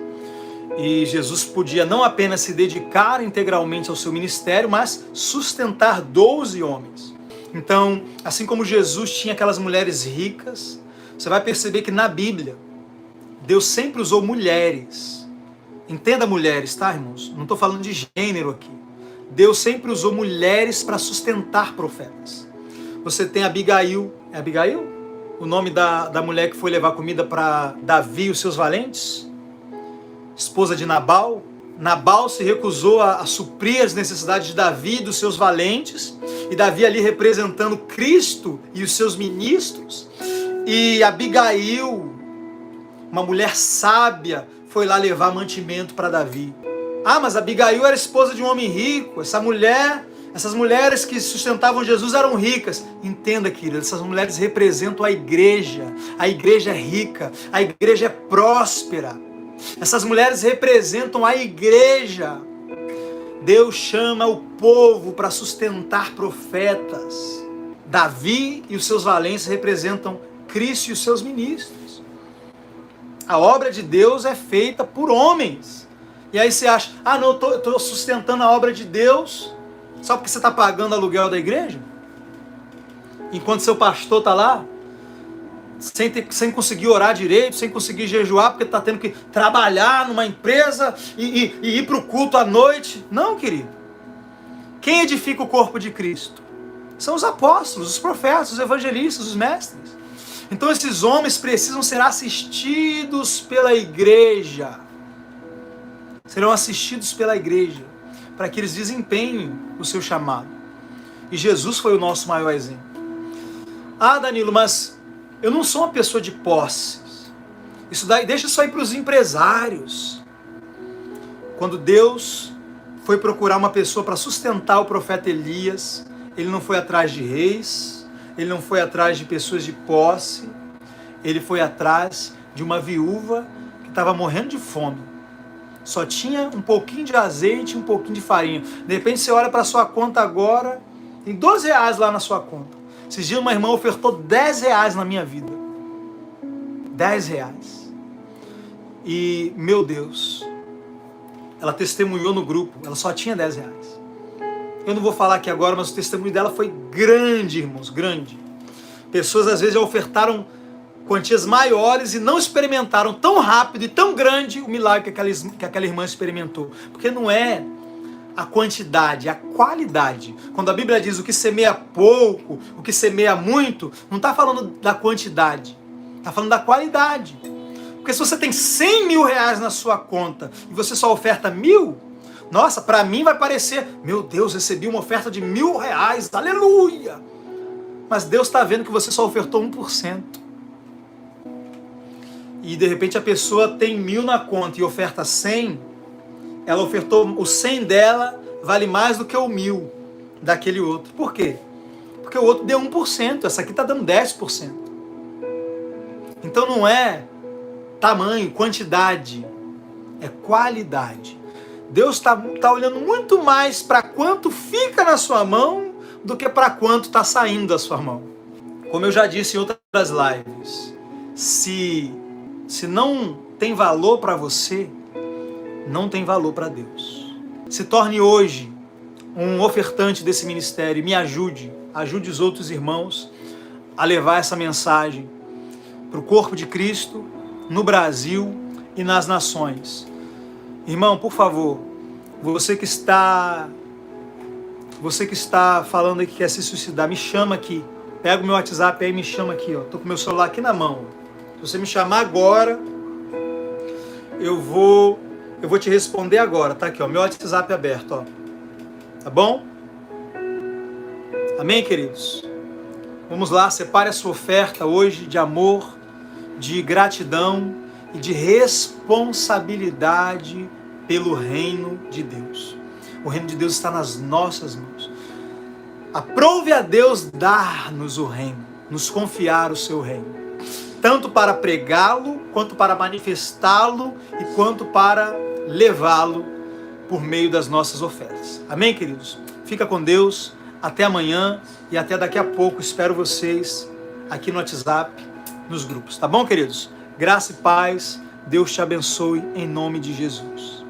E Jesus podia não apenas se dedicar integralmente ao seu ministério, mas sustentar 12 homens. Então, assim como Jesus tinha aquelas mulheres ricas, você vai perceber que na Bíblia, Deus sempre usou mulheres. Entenda mulheres, tá, irmãos? Não estou falando de gênero aqui. Deus sempre usou mulheres para sustentar profetas. Você tem Abigail. É Abigail? O nome da mulher que foi levar comida para Davi e os seus valentes? Esposa de Nabal. Nabal se recusou a suprir as necessidades de Davi e dos seus valentes. E Davi ali representando Cristo e os seus ministros. E Abigail, uma mulher sábia, foi lá levar mantimento para Davi. Ah, mas Abigail era esposa de um homem rico. Essas mulheres que sustentavam Jesus eram ricas. Entenda, querido, essas mulheres representam a igreja. A igreja é rica, a igreja é próspera. Essas mulheres representam a igreja. Deus chama o povo para sustentar profetas. Davi e os seus valentes representam Cristo e os seus ministros. A obra de Deus é feita por homens. E aí você acha: ah, não, eu estou sustentando a obra de Deus só porque você está pagando aluguel da igreja? Enquanto seu pastor está lá, sem conseguir orar direito, sem conseguir jejuar, porque está tendo que trabalhar numa empresa e ir para o culto à noite. Não, querido. Quem edifica o corpo de Cristo? São os apóstolos, os profetas, os evangelistas, os mestres. Então esses homens precisam ser assistidos pela igreja. Serão assistidos pela igreja, para que eles desempenhem o seu chamado. E Jesus foi o nosso maior exemplo. Ah, Danilo, mas eu não sou uma pessoa de posses. Deixa isso aí para os empresários. Quando Deus foi procurar uma pessoa para sustentar o profeta Elias, ele não foi atrás de reis, ele não foi atrás de pessoas de posse, ele foi atrás de uma viúva que estava morrendo de fome. Só tinha um pouquinho de azeite e um pouquinho de farinha. De repente você olha para a sua conta agora, tem R$12 lá na sua conta. Esses dias uma irmã ofertou R$10 na minha vida. R$10. E, meu Deus, ela testemunhou no grupo, ela só tinha R$10. Eu não vou falar aqui agora, mas o testemunho dela foi grande, irmãos, grande. Pessoas às vezes já ofertaram quantias maiores e não experimentaram tão rápido e tão grande o milagre que aquela irmã experimentou. Porque não é a quantidade, é a qualidade. Quando a Bíblia diz o que semeia pouco, o que semeia muito, não está falando da quantidade, está falando da qualidade. Porque se você tem R$100.000 na sua conta e você só oferta 1.000, nossa, para mim vai parecer, meu Deus, recebi uma oferta de R$1.000, aleluia! Mas Deus está vendo que você só ofertou 1%. E de repente a pessoa tem 1.000 na conta e oferta 100, ela ofertou o 100 dela vale mais do que o 1.000 daquele outro. Por quê? Porque o outro deu 1%, essa aqui está dando 10%. Então não é tamanho, quantidade, é qualidade. Deus está olhando muito mais para quanto fica na sua mão do que para quanto está saindo da sua mão. Como eu já disse em outras lives, se não tem valor para você, não tem valor para Deus. Se torne hoje um ofertante desse ministério e me ajude os outros irmãos a levar essa mensagem para o corpo de Cristo, no Brasil e nas nações. Irmão, por favor, você que está falando aí que quer se suicidar, me chama aqui. Pega o meu WhatsApp aí e me chama aqui, ó. Tô com o meu celular aqui na mão. Se você me chamar agora, eu vou te responder agora. Tá aqui, ó, meu WhatsApp aberto, ó. Tá bom? Amém, queridos? Vamos lá, separe a sua oferta hoje de amor, de gratidão e de responsabilidade pelo reino de Deus. O reino de Deus está nas nossas mãos. Aprove a Deus dar-nos o reino, nos confiar o seu reino, tanto para pregá-lo, quanto para manifestá-lo e quanto para levá-lo por meio das nossas ofertas. Amém, queridos? Fica com Deus, até amanhã e até daqui a pouco. Espero vocês aqui no WhatsApp, nos grupos. Tá bom, queridos? Graça e paz, Deus te abençoe em nome de Jesus.